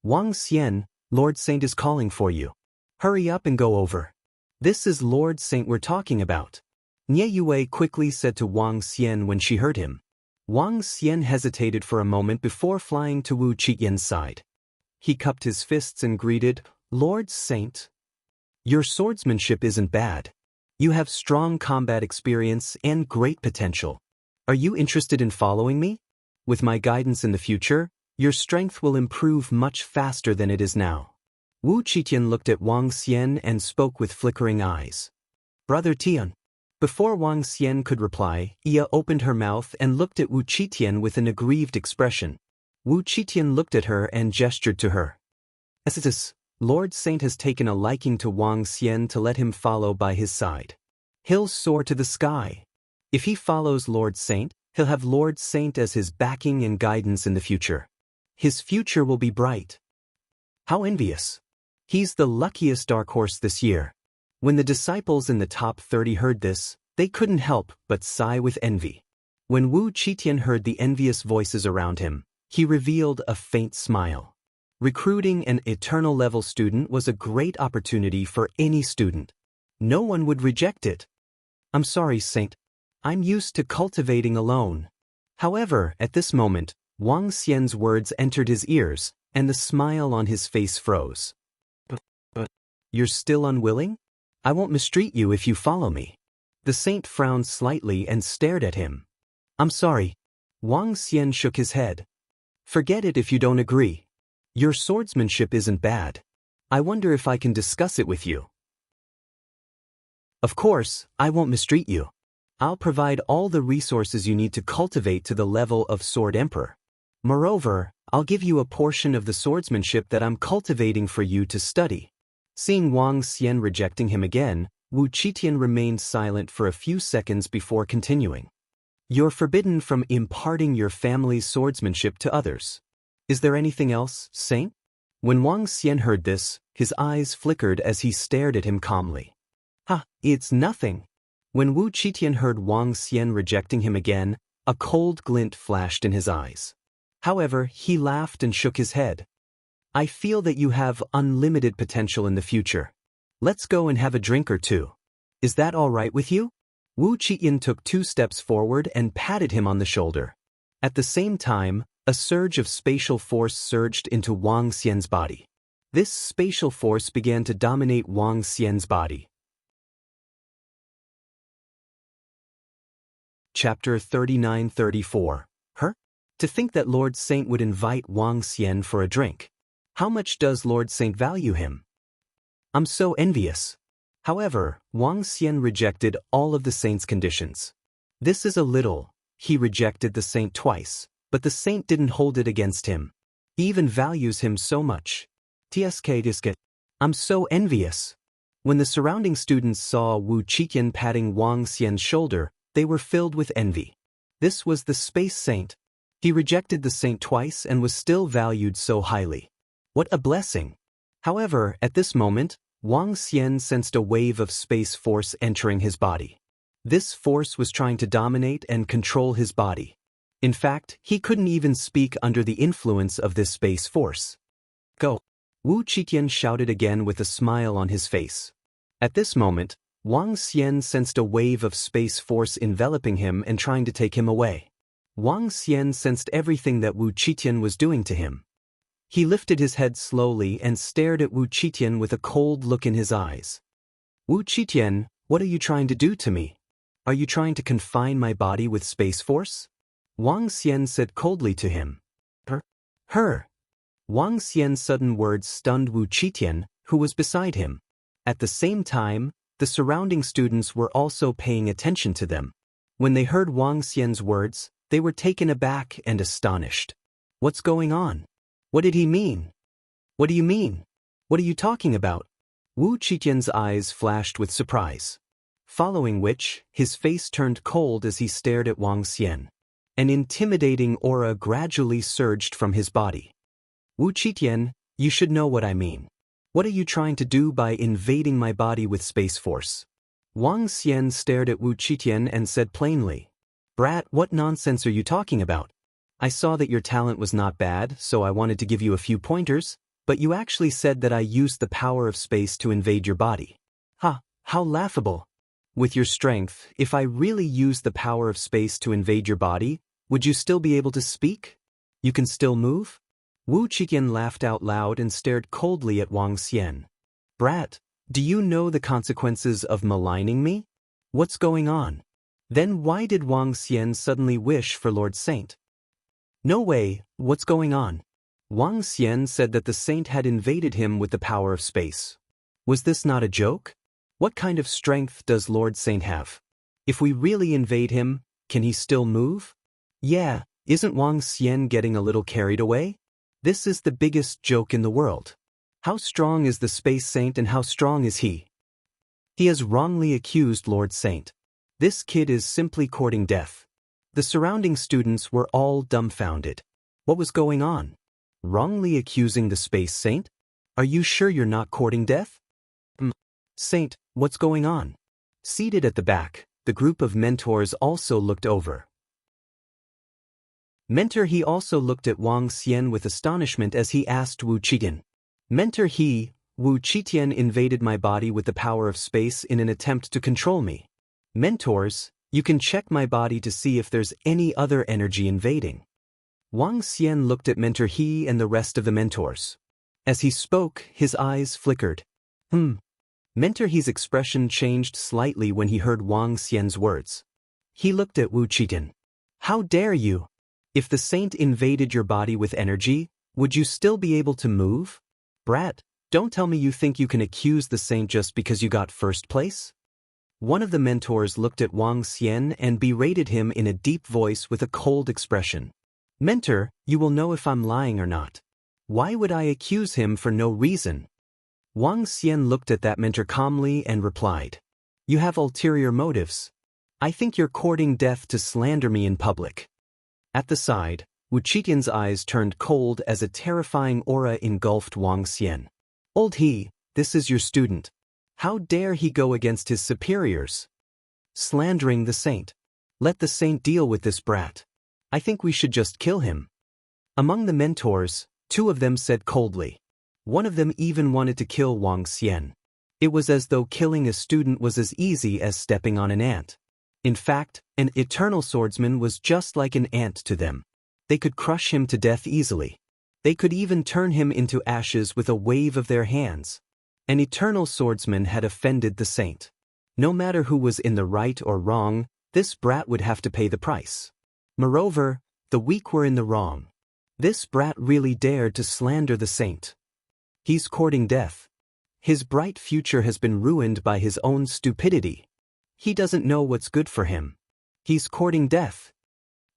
Wang Xian, Lord Saint is calling for you. Hurry up and go over. This is Lord Saint we're talking about. Nye Yue quickly said to Wang Xian when she heard him. Wang Xian hesitated for a moment before flying to Wu Qiyan's side. He cupped his fists and greeted, Lord Saint. Your swordsmanship isn't bad. You have strong combat experience and great potential. Are you interested in following me? With my guidance in the future, your strength will improve much faster than it is now. Wu Qitian looked at Wang Xian and spoke with flickering eyes. Brother Tian. Before Wang Xian could reply, Iya opened her mouth and looked at Wu Qitian with an aggrieved expression. Wu Qitian looked at her and gestured to her. This, Lord Saint has taken a liking to Wang Xian to let him follow by his side. He'll soar to the sky. If he follows Lord Saint, he'll have Lord Saint as his backing and guidance in the future. His future will be bright. How envious. He's the luckiest dark horse this year. When the disciples in the top 30 heard this, they couldn't help but sigh with envy. When Wu Qitian heard the envious voices around him, he revealed a faint smile. Recruiting an eternal level student was a great opportunity for any student. No one would reject it. I'm sorry, Saint. I'm used to cultivating alone. However, at this moment, Wang Xian's words entered his ears, and the smile on his face froze. But you're still unwilling? I won't mistreat you if you follow me. The saint frowned slightly and stared at him. I'm sorry. Wang Xian shook his head. Forget it if you don't agree. Your swordsmanship isn't bad. I wonder if I can discuss it with you. Of course, I won't mistreat you. I'll provide all the resources you need to cultivate to the level of Sword Emperor. Moreover, I'll give you a portion of the swordsmanship that I'm cultivating for you to study. Seeing Wang Xian rejecting him again, Wu Qitian remained silent for a few seconds before continuing. You're forbidden from imparting your family's swordsmanship to others. Is there anything else, Saint? When Wang Xian heard this, his eyes flickered as he stared at him calmly. It's nothing. When Wu Qitian heard Wang Xian rejecting him again, a cold glint flashed in his eyes. However, he laughed and shook his head. I feel that you have unlimited potential in the future. Let's go and have a drink or two. Is that all right with you? Wu Qitian took 2 steps forward and patted him on the shoulder. At the same time, a surge of spatial force surged into Wang Xian's body. This spatial force began to dominate Wang Xian's body. Chapter 39-34. To think that Lord Saint would invite Wang Xian for a drink. How much does Lord Saint value him? I'm so envious. However, Wang Xian rejected all of the saint's conditions. This is a little. He rejected the saint twice, but the saint didn't hold it against him. He even values him so much. I'm so envious. When the surrounding students saw Wu Qitian patting Wang Xian's shoulder, they were filled with envy. This was the space saint. He rejected the saint twice and was still valued so highly. What a blessing! However, at this moment, Wang Xian sensed a wave of space force entering his body. This force was trying to dominate and control his body. In fact, he couldn't even speak under the influence of this space force. Go! Wu Qitian shouted again with a smile on his face. At this moment, Wang Xian sensed a wave of space force enveloping him and trying to take him away. Wang Xian sensed everything that Wu Qitian was doing to him. He lifted his head slowly and stared at Wu Qitian with a cold look in his eyes. Wu Qitian, what are you trying to do to me? Are you trying to confine my body with space force? Wang Xian said coldly to him. Her. Wang Xian's sudden words stunned Wu Qitian, who was beside him. At the same time, the surrounding students were also paying attention to them. When they heard Wang Xian's words, they were taken aback and astonished. What's going on? What did he mean? What do you mean? What are you talking about? Wu Qitian's eyes flashed with surprise. Following which, his face turned cold as he stared at Wang Xian. An intimidating aura gradually surged from his body. Wu Qitian, you should know what I mean. What are you trying to do by invading my body with space force? Wang Xian stared at Wu Qitian and said plainly. Brat, what nonsense are you talking about? I saw that your talent was not bad, so I wanted to give you a few pointers, but you actually said that I used the power of space to invade your body. How laughable. With your strength, if I really used the power of space to invade your body, would you still be able to speak? You can still move? Wu Qitian laughed out loud and stared coldly at Wang Xian. Brat, Do you know the consequences of maligning me? What's going on? Then why did Wang Xian suddenly wish for Lord Saint? No way, what's going on? Wang Xian said that the saint had invaded him with the power of space. Was this not a joke? What kind of strength does Lord Saint have? If we really invade him, can he still move? Yeah, isn't Wang Xian getting a little carried away? This is the biggest joke in the world. How strong is the space saint and how strong is he? He has wrongly accused Lord Saint. This kid is simply courting death. The surrounding students were all dumbfounded. What was going on? Wrongly accusing the space saint? Are you sure you're not courting death? Saint, what's going on? Seated at the back, the group of mentors also looked over. Mentor He also looked at Wang Xian with astonishment as he asked Wu Qitian. Mentor He, Wu Qitian invaded my body with the power of space in an attempt to control me. Mentors, you can check my body to see if there's any other energy invading. Wang Xian looked at Mentor He and the rest of the mentors. As he spoke, his eyes flickered. Mentor He's expression changed slightly when he heard Wang Xian's words. He looked at Wu Qitian. How dare you? If the saint invaded your body with energy, would you still be able to move? Brat, don't tell me you think you can accuse the saint just because you got first place? One of the mentors looked at Wang Xian and berated him in a deep voice with a cold expression. Mentor, you will know if I'm lying or not. Why would I accuse him for no reason? Wang Xian looked at that mentor calmly and replied. You have ulterior motives. I think you're courting death to slander me in public. At the side, Wu Qitian's eyes turned cold as a terrifying aura engulfed Wang Xian. Old He, this is your student. How dare he go against his superiors? Slandering the saint. Let the saint deal with this brat. I think we should just kill him. Among the mentors, two of them said coldly. One of them even wanted to kill Wang Xian. It was as though killing a student was as easy as stepping on an ant. In fact, an eternal swordsman was just like an ant to them. They could crush him to death easily. They could even turn him into ashes with a wave of their hands. An eternal swordsman had offended the saint. No matter who was in the right or wrong, this brat would have to pay the price. Moreover, the weak were in the wrong. This brat really dared to slander the saint. He's courting death. His bright future has been ruined by his own stupidity. He doesn't know what's good for him. He's courting death.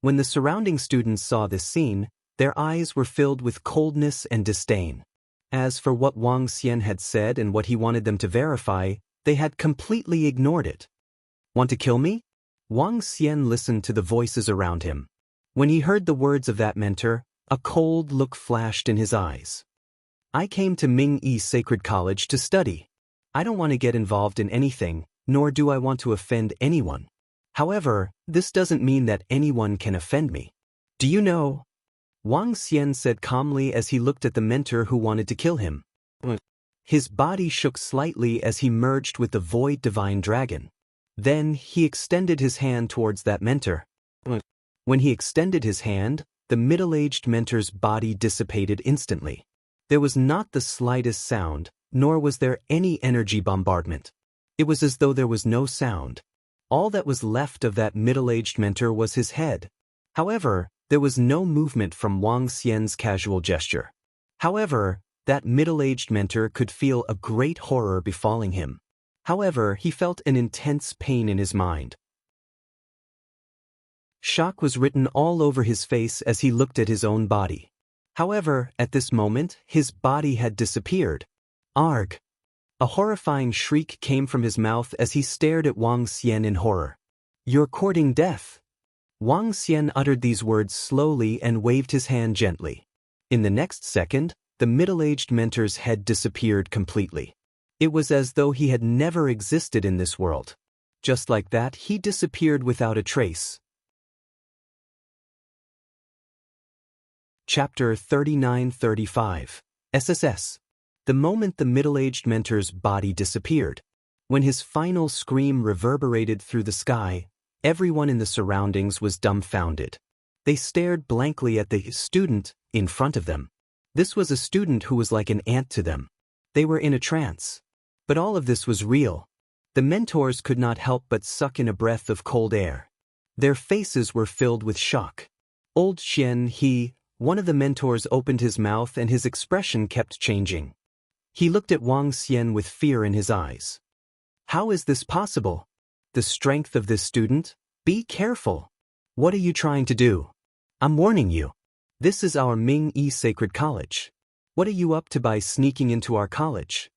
When the surrounding students saw this scene, their eyes were filled with coldness and disdain. As for what Wang Xian had said and what he wanted them to verify, they had completely ignored it. Want to kill me? Wang Xian listened to the voices around him. When he heard the words of that mentor, a cold look flashed in his eyes. I came to Ming-Yi Sacred College to study. I don't want to get involved in anything, nor do I want to offend anyone. However, this doesn't mean that anyone can offend me. Do you know? Wang Xian said calmly as he looked at the mentor who wanted to kill him. His body shook slightly as he merged with the void divine dragon. Then, he extended his hand towards that mentor. When he extended his hand, the middle-aged mentor's body dissipated instantly. There was not the slightest sound, nor was there any energy bombardment. It was as though there was no sound. All that was left of that middle-aged mentor was his head. However, there was no movement from Wang Xian's casual gesture. However, that middle-aged mentor could feel a great horror befalling him. However, he felt an intense pain in his mind. Shock was written all over his face as he looked at his own body. However, at this moment, his body had disappeared. Arg! A horrifying shriek came from his mouth as he stared at Wang Xian in horror. You're courting death. Wang Xian uttered these words slowly and waved his hand gently. In the next second, the middle-aged mentor's head disappeared completely. It was as though he had never existed in this world. Just like that, he disappeared without a trace. Chapter 39-35 SSS. The moment the middle-aged mentor's body disappeared, when his final scream reverberated through the sky, everyone in the surroundings was dumbfounded. They stared blankly at the student in front of them. This was a student who was like an ant to them. They were in a trance. But all of this was real. The mentors could not help but suck in a breath of cold air. Their faces were filled with shock. Old Xian, one of the mentors, opened his mouth and his expression kept changing. He looked at Wang Xian with fear in his eyes. How is this possible? The strength of this student? Be careful. What are you trying to do? I'm warning you. This is our Ming-Yi Sacred College. What are you up to by sneaking into our college?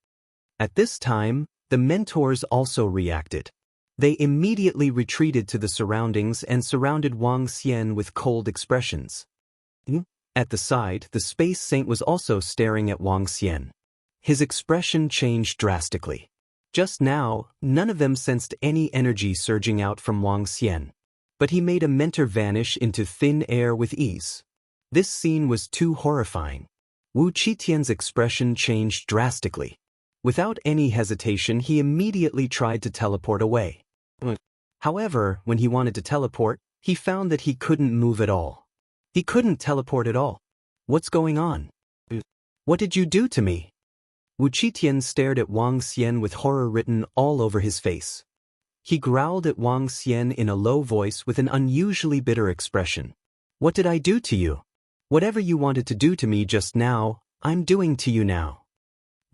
At this time, the mentors also reacted. They immediately retreated to the surroundings and surrounded Wang Xian with cold expressions. At the side, the Space Saint was also staring at Wang Xian. His expression changed drastically. Just now, none of them sensed any energy surging out from Wang Xian. But he made a mentor vanish into thin air with ease. This scene was too horrifying. Wu Qitian's expression changed drastically. Without any hesitation, he immediately tried to teleport away. However, when he wanted to teleport, he found that he couldn't move at all. He couldn't teleport at all. What's going on? What did you do to me? Wu Qitian stared at Wang Xian with horror written all over his face. He growled at Wang Xian in a low voice with an unusually bitter expression. What did I do to you? Whatever you wanted to do to me just now, I'm doing to you now.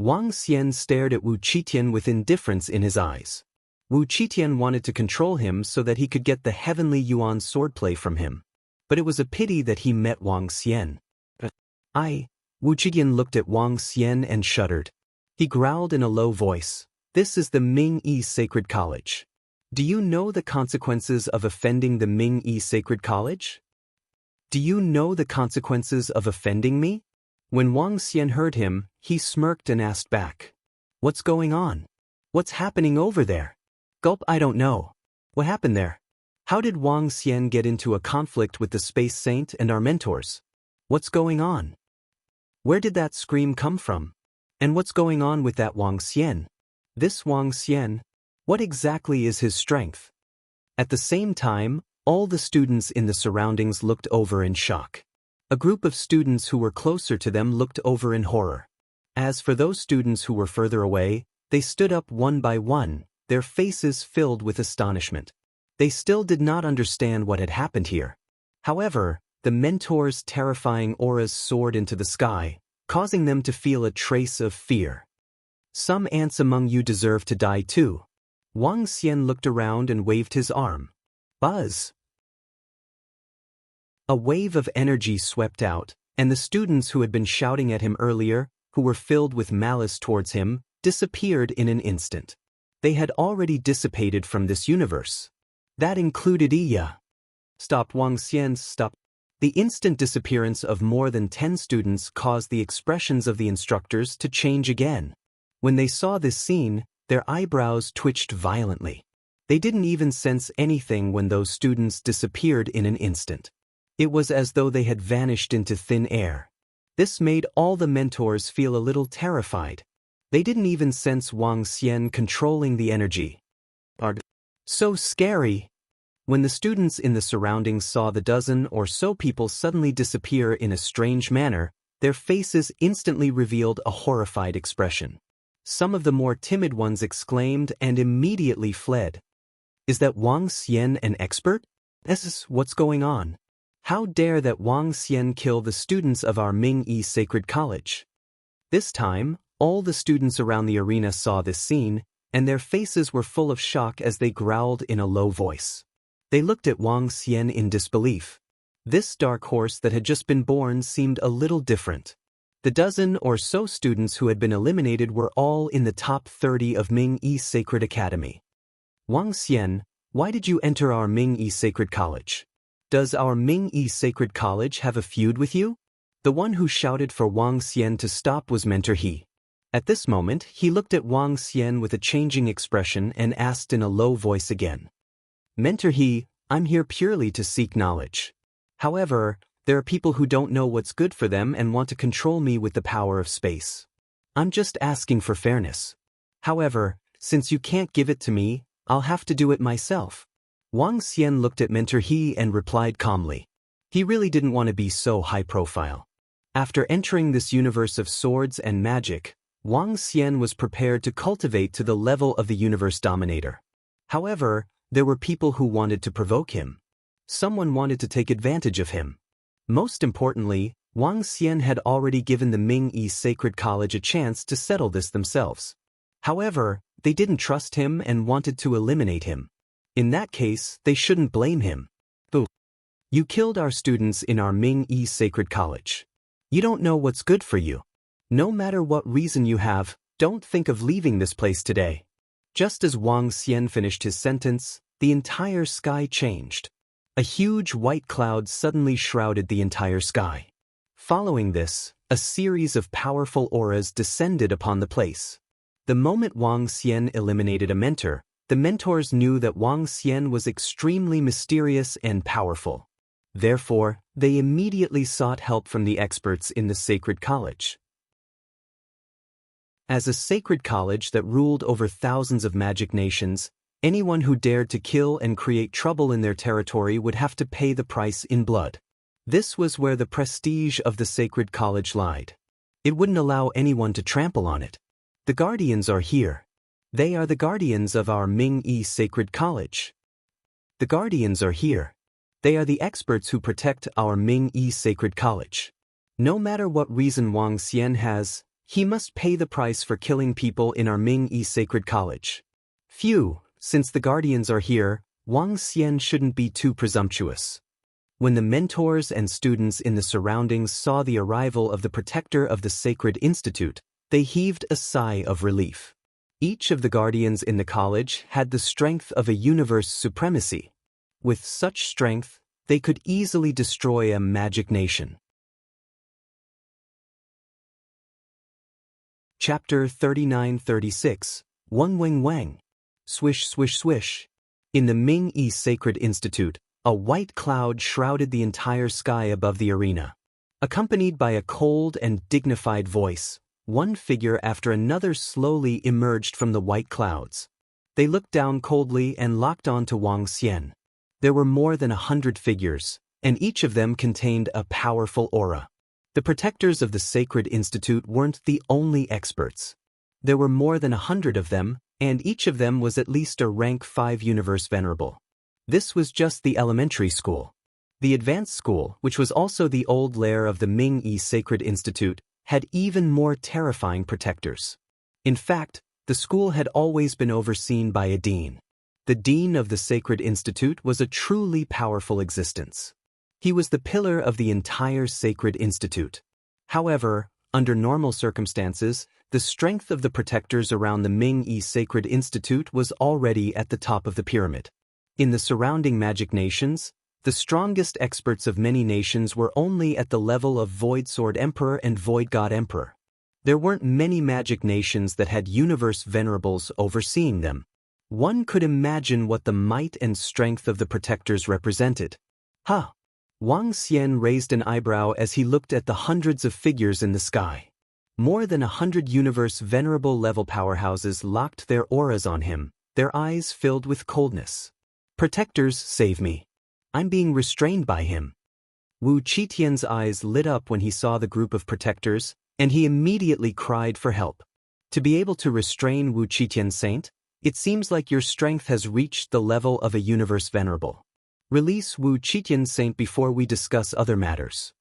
Wang Xian stared at Wu Qitian with indifference in his eyes. Wu Qitian wanted to control him so that he could get the heavenly yuan swordplay from him. But it was a pity that he met Wang Xian. Wu Qitian looked at Wang Xian and shuddered. He growled in a low voice. This is the Ming-Yi Sacred College. Do you know the consequences of offending the Ming-Yi Sacred College? Do you know the consequences of offending me? When Wang Xian heard him, he smirked and asked back. What's going on? What's happening over there? Gulp, I don't know. What happened there? How did Wang Xian get into a conflict with the Space Saint and our mentors? What's going on? Where did that scream come from? And what's going on with that Wang Xian? This Wang Xian, what exactly is his strength? At the same time, all the students in the surroundings looked over in shock. A group of students who were closer to them looked over in horror. As for those students who were further away, they stood up one by one, their faces filled with astonishment. They still did not understand what had happened here. However, the mentors' terrifying auras soared into the sky, causing them to feel a trace of fear. Some ants among you deserve to die too. Wang Xian looked around and waved his arm. Buzz! A wave of energy swept out, and the students who had been shouting at him earlier, who were filled with malice towards him, disappeared in an instant. They had already dissipated from this universe. That included Iya. Stop, Wang Xian, stop. The instant disappearance of more than 10 students caused the expressions of the instructors to change again. When they saw this scene, their eyebrows twitched violently. They didn't even sense anything when those students disappeared in an instant. It was as though they had vanished into thin air. This made all the mentors feel a little terrified. They didn't even sense Wang Xian controlling the energy. So scary! When the students in the surroundings saw the dozen or so people suddenly disappear in a strange manner, their faces instantly revealed a horrified expression. Some of the more timid ones exclaimed and immediately fled. Is that Wang Xian an expert? What's going on? How dare that Wang Xian kill the students of our Ming-Yi Sacred College? This time, all the students around the arena saw this scene, and their faces were full of shock as they growled in a low voice. They looked at Wang Xian in disbelief. This dark horse that had just been born seemed a little different. The dozen or so students who had been eliminated were all in the top 30 of Ming-Yi Sacred Academy. Wang Xian, why did you enter our Ming-Yi Sacred College? Does our Ming-Yi Sacred College have a feud with you? The one who shouted for Wang Xian to stop was Mentor He. At this moment, he looked at Wang Xian with a changing expression and asked in a low voice again. Mentor He, I'm here purely to seek knowledge. However, there are people who don't know what's good for them and want to control me with the power of space. I'm just asking for fairness. However, since you can't give it to me, I'll have to do it myself. Wang Xian looked at Mentor He and replied calmly. He really didn't want to be so high profile. After entering this universe of swords and magic, Wang Xian was prepared to cultivate to the level of the universe dominator. However, there were people who wanted to provoke him. Someone wanted to take advantage of him. Most importantly, Wang Xian had already given the Ming-Yi Sacred College a chance to settle this themselves. However, they didn't trust him and wanted to eliminate him. In that case, they shouldn't blame him. Boo. You killed our students in our Ming-Yi Sacred College. You don't know what's good for you. No matter what reason you have, don't think of leaving this place today. Just as Wang Xian finished his sentence, the entire sky changed. A huge white cloud suddenly shrouded the entire sky. Following this, a series of powerful auras descended upon the place. The moment Wang Xian eliminated a mentor, the mentors knew that Wang Xian was extremely mysterious and powerful. Therefore, they immediately sought help from the experts in the sacred college. As a sacred college that ruled over thousands of magic nations, anyone who dared to kill and create trouble in their territory would have to pay the price in blood. This was where the prestige of the sacred college lied. It wouldn't allow anyone to trample on it. The guardians are here. They are the guardians of our Ming-Yi Sacred College. The guardians are here. They are the experts who protect our Ming-Yi Sacred College. No matter what reason Wang Xian has, he must pay the price for killing people in our Ming-Yi Sacred College. Phew, since the guardians are here, Wang Xian shouldn't be too presumptuous. When the mentors and students in the surroundings saw the arrival of the protector of the Sacred Institute, they heaved a sigh of relief. Each of the guardians in the college had the strength of a universe supremacy. With such strength, they could easily destroy a magic nation. Chapter 39-36, Wang Wang Wang. Swish swish swish. In the Ming-Yi Sacred Institute, a white cloud shrouded the entire sky above the arena. Accompanied by a cold and dignified voice, one figure after another slowly emerged from the white clouds. They looked down coldly and locked on to Wang Xian. There were more than 100 figures, and each of them contained a powerful aura. The protectors of the Sacred Institute weren't the only experts. There were more than 100 of them, and each of them was at least a rank 5 universe venerable. This was just the elementary school. The advanced school, which was also the old lair of the Ming-Yi Sacred Institute, had even more terrifying protectors. In fact, the school had always been overseen by a dean. The dean of the Sacred Institute was a truly powerful existence. He was the pillar of the entire Sacred Institute. However, under normal circumstances, the strength of the protectors around the Ming-Yi Sacred Institute was already at the top of the pyramid. In the surrounding magic nations, the strongest experts of many nations were only at the level of Void Sword Emperor and Void God Emperor. There weren't many magic nations that had universe venerables overseeing them. One could imagine what the might and strength of the protectors represented. Huh! Wang Xian raised an eyebrow as he looked at the hundreds of figures in the sky. More than 100 universe venerable level powerhouses locked their auras on him, their eyes filled with coldness. Protectors, save me. I'm being restrained by him. Wu Qitian's eyes lit up when he saw the group of protectors, and he immediately cried for help. To be able to restrain Wu Qitian Saint, it seems like your strength has reached the level of a universe venerable. Release Wu Qitian Saint before we discuss other matters.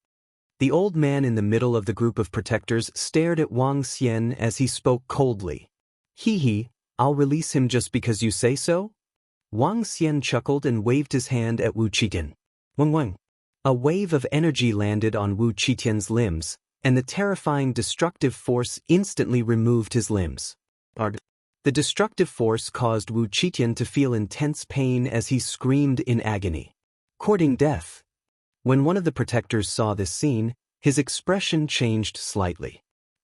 The old man in the middle of the group of protectors stared at Wang Xian as he spoke coldly. Hee, I'll release him just because you say so? Wang Xian chuckled and waved his hand at Wu Qitian. Wang Wang. A wave of energy landed on Wu Qitian's limbs, and the terrifying destructive force instantly removed his limbs. The destructive force caused Wu Qitian to feel intense pain as he screamed in agony. Courting death. When one of the protectors saw this scene, his expression changed slightly.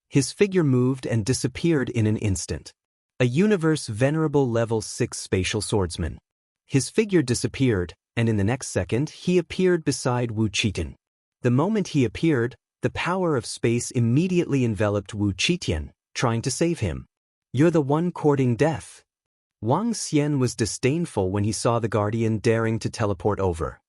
His figure moved and disappeared in an instant. A universe venerable level 6 spatial swordsman. His figure disappeared, and in the next second he appeared beside Wu Qitian. The moment he appeared, the power of space immediately enveloped Wu Qitian, trying to save him. You're the one courting death. Wang Xian was disdainful when he saw the guardian daring to teleport over.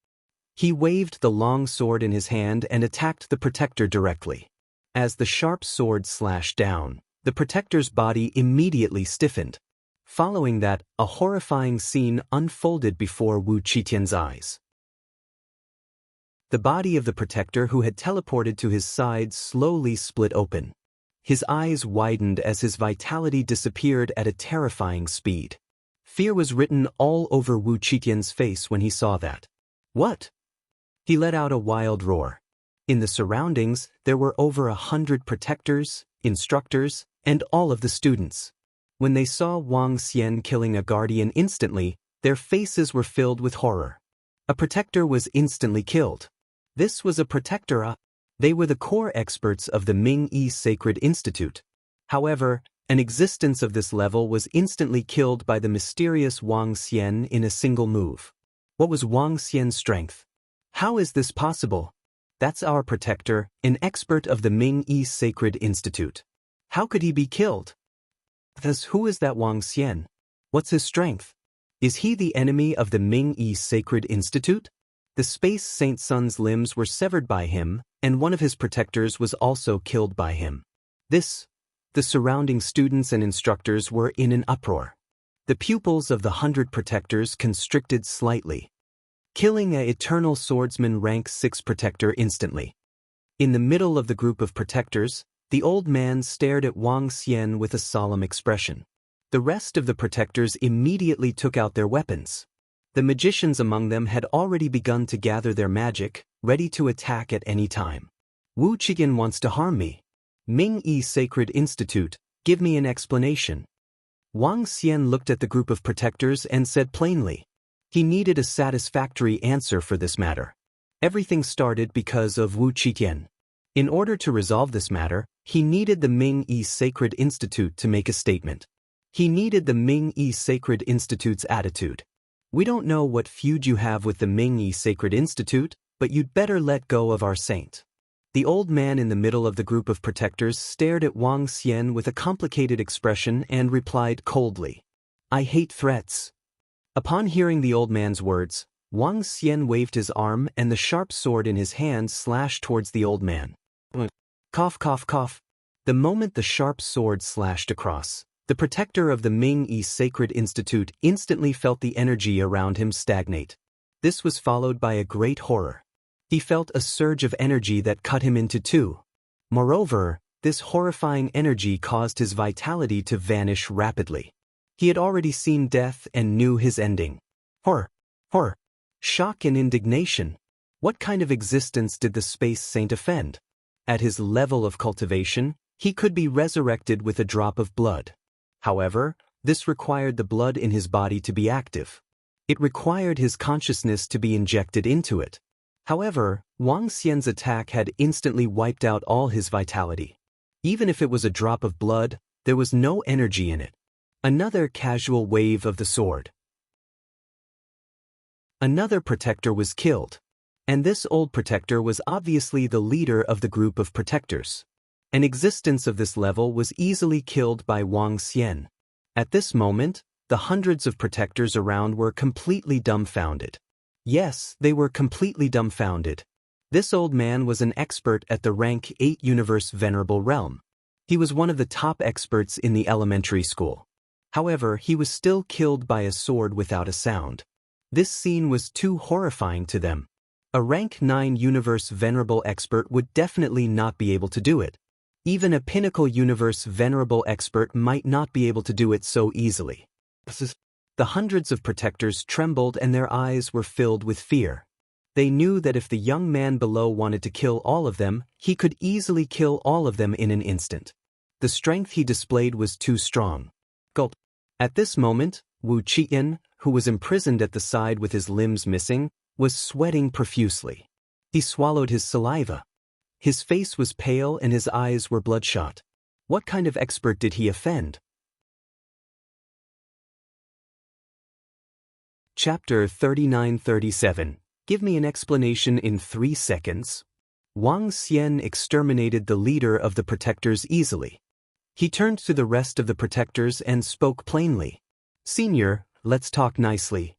He waved the long sword in his hand and attacked the protector directly. As the sharp sword slashed down, The protector's body immediately stiffened. Following that, a horrifying scene unfolded before Wu Qitian's eyes. The body of the protector who had teleported to his side slowly split open. His eyes widened as his vitality disappeared at a terrifying speed. Fear was written all over Wu Qitian's face when he saw that. What? He let out a wild roar. In the surroundings, there were over 100 protectors, instructors, and all of the students. When they saw Wang Xian killing a guardian instantly, their faces were filled with horror. A protector was instantly killed. This was a protector. They were the core experts of the Ming-Yi Sacred Institute. However, an existence of this level was instantly killed by the mysterious Wang Xian in a single move. What was Wang Xian's strength? How is this possible? That's our protector, an expert of the Ming-Yi Sacred Institute. How could he be killed? Thus, who is that Wang Xian? What's his strength? Is he the enemy of the Ming-Yi Sacred Institute? The Space Saint Sun's limbs were severed by him, and one of his protectors was also killed by him. The surrounding students and instructors were in an uproar. The pupils of the 100 protectors constricted slightly. Killing a Eternal Swordsman rank 6 protector instantly. In the middle of the group of protectors, the old man stared at Wang Xian with a solemn expression. The rest of the protectors immediately took out their weapons. The magicians among them had already begun to gather their magic, ready to attack at any time. Wu Qitian wants to harm me. Ming-Yi Sacred Institute, give me an explanation. Wang Xian looked at the group of protectors and said plainly. He needed a satisfactory answer for this matter. Everything started because of Wu Qitian. In order to resolve this matter, he needed the Ming-Yi Sacred Institute to make a statement. He needed the Ming-Yi Sacred Institute's attitude. We don't know what feud you have with the Ming-Yi Sacred Institute, but you'd better let go of our saint. The old man in the middle of the group of protectors stared at Wang Xian with a complicated expression and replied coldly. I hate threats. Upon hearing the old man's words, Wang Xian waved his arm and the sharp sword in his hand slashed towards the old man. Cough, cough, cough. The moment the sharp sword slashed across, the protector of the Ming-Yi Sacred Institute instantly felt the energy around him stagnate. This was followed by a great horror. He felt a surge of energy that cut him into two. Moreover, this horrifying energy caused his vitality to vanish rapidly. He had already seen death and knew his ending. Horror. Shock and indignation. What kind of existence did the Space Saint offend? At his level of cultivation, he could be resurrected with a drop of blood. However, this required the blood in his body to be active. It required his consciousness to be injected into it. However, Wang Xian's attack had instantly wiped out all his vitality. Even if it was a drop of blood, there was no energy in it. Another casual wave of the sword. Another protector was killed. And this old protector was obviously the leader of the group of protectors. An existence of this level was easily killed by Wang Xian. At this moment, the hundreds of protectors around were completely dumbfounded. Yes, they were completely dumbfounded. This old man was an expert at the rank 8 Universe Venerable Realm. He was one of the top experts in the elementary school. However, he was still killed by a sword without a sound. This scene was too horrifying to them. A rank 9 Universe Venerable expert would definitely not be able to do it. Even a Pinnacle Universe Venerable expert might not be able to do it so easily. The hundreds of protectors trembled and their eyes were filled with fear. They knew that if the young man below wanted to kill all of them, he could easily kill all of them in an instant. The strength he displayed was too strong. Gulp. At this moment, Wu Qitian, who was imprisoned at the side with his limbs missing, was sweating profusely. He swallowed his saliva. His face was pale and his eyes were bloodshot. What kind of expert did he offend? Chapter 39-37. Give me an explanation in 3 seconds. Wang Xian exterminated the leader of the protectors easily. He turned to the rest of the protectors and spoke plainly. Senior, let's talk nicely.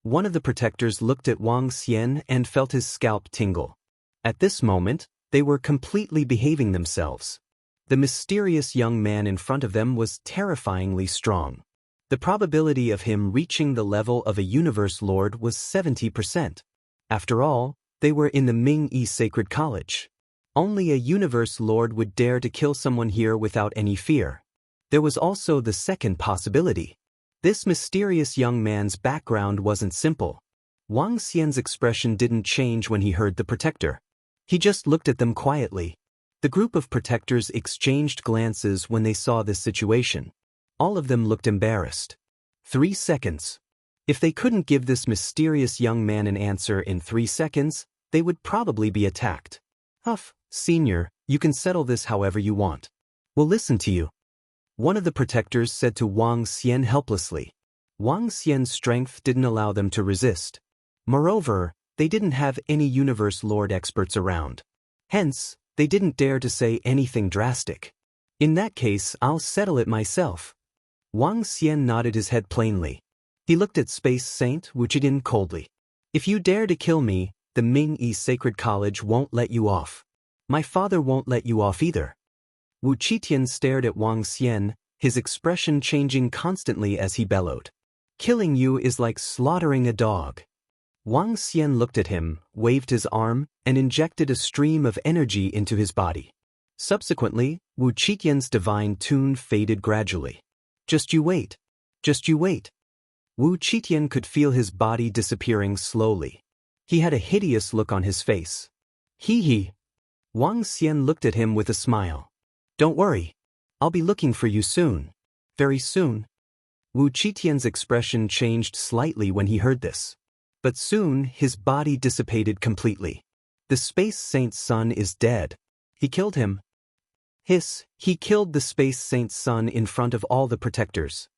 One of the protectors looked at Wang Xian and felt his scalp tingle. At this moment, they were completely behaving themselves. The mysterious young man in front of them was terrifyingly strong. The probability of him reaching the level of a universe lord was 70%. After all, they were in the Ming-Yi Sacred College. Only a universe lord would dare to kill someone here without any fear. There was also the second possibility. This mysterious young man's background wasn't simple. Wang Xian's expression didn't change when he heard the protector. He just looked at them quietly. The group of protectors exchanged glances when they saw this situation. All of them looked embarrassed. 3 seconds. If they couldn't give this mysterious young man an answer in 3 seconds, they would probably be attacked. Huff, senior, you can settle this however you want. We'll listen to you. One of the protectors said to Wang Xian helplessly. Wang Xian's strength didn't allow them to resist. Moreover, they didn't have any Universe Lord experts around. Hence, they didn't dare to say anything drastic. In that case, I'll settle it myself. Wang Xian nodded his head plainly. He looked at Space Saint Wu Qitian coldly. If you dare to kill me, the Ming-Yi Sacred College won't let you off. My father won't let you off either. Wu Qitian stared at Wang Xian, his expression changing constantly as he bellowed. Killing you is like slaughtering a dog. Wang Xian looked at him, waved his arm, and injected a stream of energy into his body. Subsequently, Wu Qitian's divine tune faded gradually. Just you wait. Just you wait. Wu Qitian could feel his body disappearing slowly. He had a hideous look on his face. Hee. Wang Xian looked at him with a smile. Don't worry. I'll be looking for you soon. Very soon. Wu Qitian's expression changed slightly when he heard this. But soon, his body dissipated completely. The Space Saint's son is dead. He killed him. Hiss, he killed the Space Saint's son in front of all the protectors.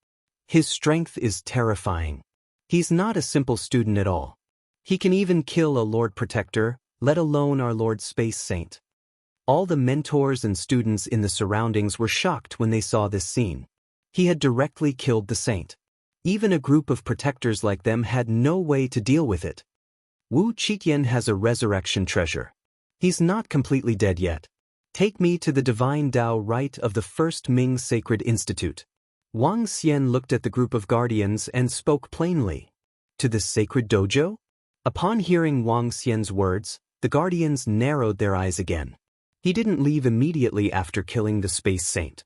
His strength is terrifying. He's not a simple student at all. He can even kill a Lord Protector, let alone our Lord Space Saint. All the mentors and students in the surroundings were shocked when they saw this scene. He had directly killed the saint. Even a group of protectors like them had no way to deal with it. Wu Qitian has a resurrection treasure. He's not completely dead yet. Take me to the divine Tao rite of the First Ming Sacred Institute. Wang Xian looked at the group of guardians and spoke plainly. To the sacred dojo? Upon hearing Wang Xian's words, the guardians narrowed their eyes again. He didn't leave immediately after killing the Space Saint.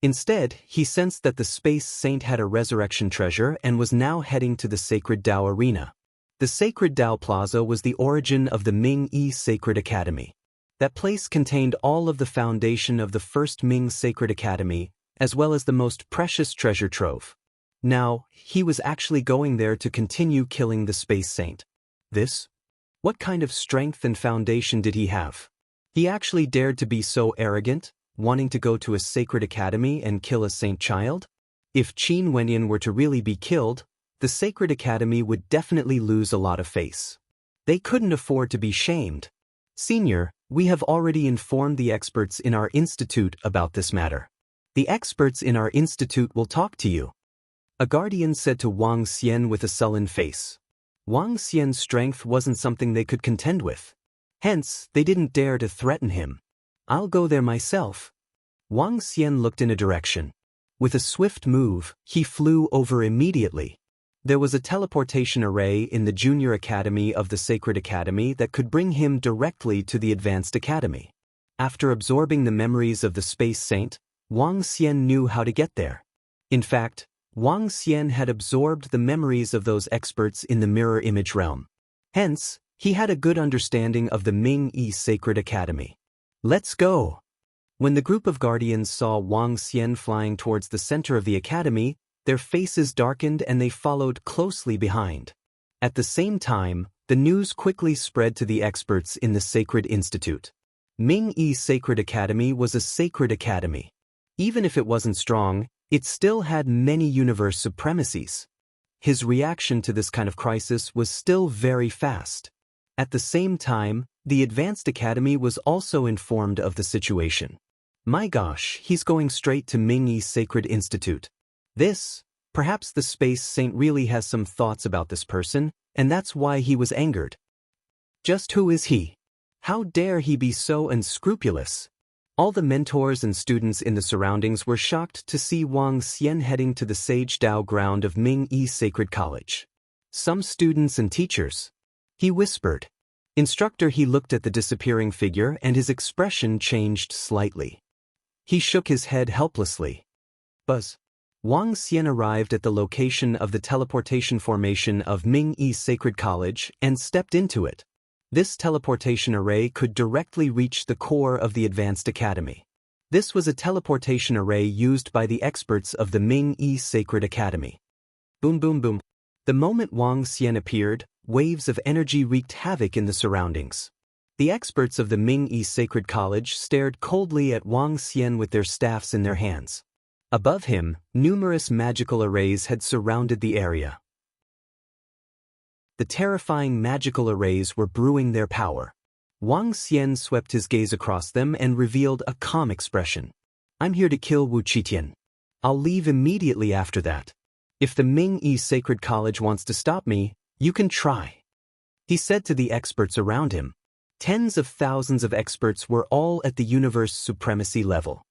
Instead, he sensed that the Space Saint had a resurrection treasure and was now heading to the Sacred Tao Arena. The Sacred Tao Plaza was the origin of the Ming-Yi Sacred Academy. That place contained all of the foundation of the First Ming Sacred Academy, as well as the most precious treasure trove. Now, he was actually going there to continue killing the Space Saint. What kind of strength and foundation did he have? He actually dared to be so arrogant, wanting to go to a sacred academy and kill a saint child? If Qin Wenyan were to really be killed, the Sacred Academy would definitely lose a lot of face. They couldn't afford to be shamed. Senior, we have already informed the experts in our institute about this matter. The experts in our institute will talk to you. A guardian said to Wang Xian with a sullen face. Wang Xian's strength wasn't something they could contend with. Hence, they didn't dare to threaten him. I'll go there myself. Wang Xian looked in a direction. With a swift move, he flew over immediately. There was a teleportation array in the Junior Academy of the Sacred Academy that could bring him directly to the Advanced Academy. After absorbing the memories of the Space Saint, Wang Xian knew how to get there. In fact, Wang Xian had absorbed the memories of those experts in the mirror image realm. Hence, he had a good understanding of the Ming-Yi Sacred Academy. Let's go! When the group of guardians saw Wang Xian flying towards the center of the academy, their faces darkened and they followed closely behind. At the same time, the news quickly spread to the experts in the Sacred Institute. Ming-Yi Sacred Academy was a sacred academy. Even if it wasn't strong, it still had many universe supremacies. His reaction to this kind of crisis was still very fast. At the same time, the Advanced Academy was also informed of the situation. My gosh, he's going straight to Ming-Yi Sacred Institute. Perhaps the Space Saint really has some thoughts about this person, and that's why he was angered. Just who is he? How dare he be so unscrupulous? All the mentors and students in the surroundings were shocked to see Wang Xian heading to the Sage Dao ground of Ming-Yi Sacred College. Some students and teachers. He whispered. Instructor. He looked at the disappearing figure and his expression changed slightly. He shook his head helplessly. Buzz. Wang Xian arrived at the location of the teleportation formation of Ming-Yi Sacred College and stepped into it. This teleportation array could directly reach the core of the Advanced Academy. This was a teleportation array used by the experts of the Ming-Yi Sacred Academy. Boom boom boom. The moment Wang Xian appeared, waves of energy wreaked havoc in the surroundings. The experts of the Ming-Yi Sacred College stared coldly at Wang Xian with their staffs in their hands. Above him, numerous magical arrays had surrounded the area. The terrifying magical arrays were brewing their power. Wang Xian swept his gaze across them and revealed a calm expression. I'm here to kill Wu Qitian. I'll leave immediately after that. If the Ming-Yi Sacred College wants to stop me, you can try. He said to the experts around him. Tens of thousands of experts were all at the universe supremacy level.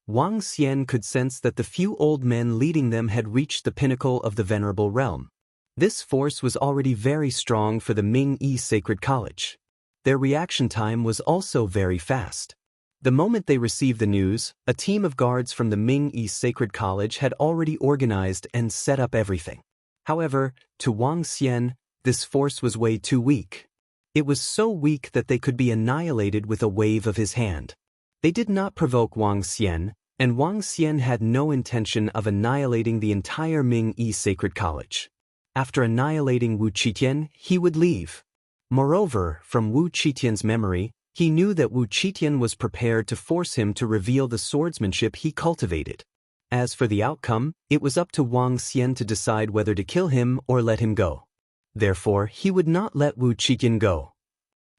Wang Xian could sense that the few old men leading them had reached the pinnacle of the venerable realm. This force was already very strong for the Ming-Yi Sacred College. Their reaction time was also very fast. The moment they received the news, a team of guards from the Ming-Yi Sacred College had already organized and set up everything. However, to Wang Xian, this force was way too weak. It was so weak that they could be annihilated with a wave of his hand. They did not provoke Wang Xian, and Wang Xian had no intention of annihilating the entire Ming-Yi Sacred College. After annihilating Wu Qitian, he would leave. Moreover, from Wu Qitian's memory, he knew that Wu Qitian was prepared to force him to reveal the swordsmanship he cultivated. As for the outcome, it was up to Wang Xian to decide whether to kill him or let him go. Therefore, he would not let Wu Qitian go.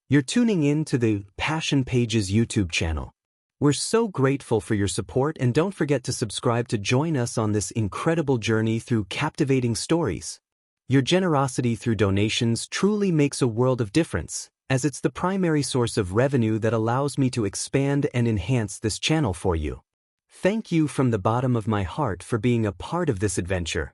You're tuning in to the Passion Pages YouTube channel. We're so grateful for your support, and don't forget to subscribe to join us on this incredible journey through captivating stories. Your generosity through donations truly makes a world of difference, as it's the primary source of revenue that allows me to expand and enhance this channel for you. Thank you from the bottom of my heart for being a part of this adventure.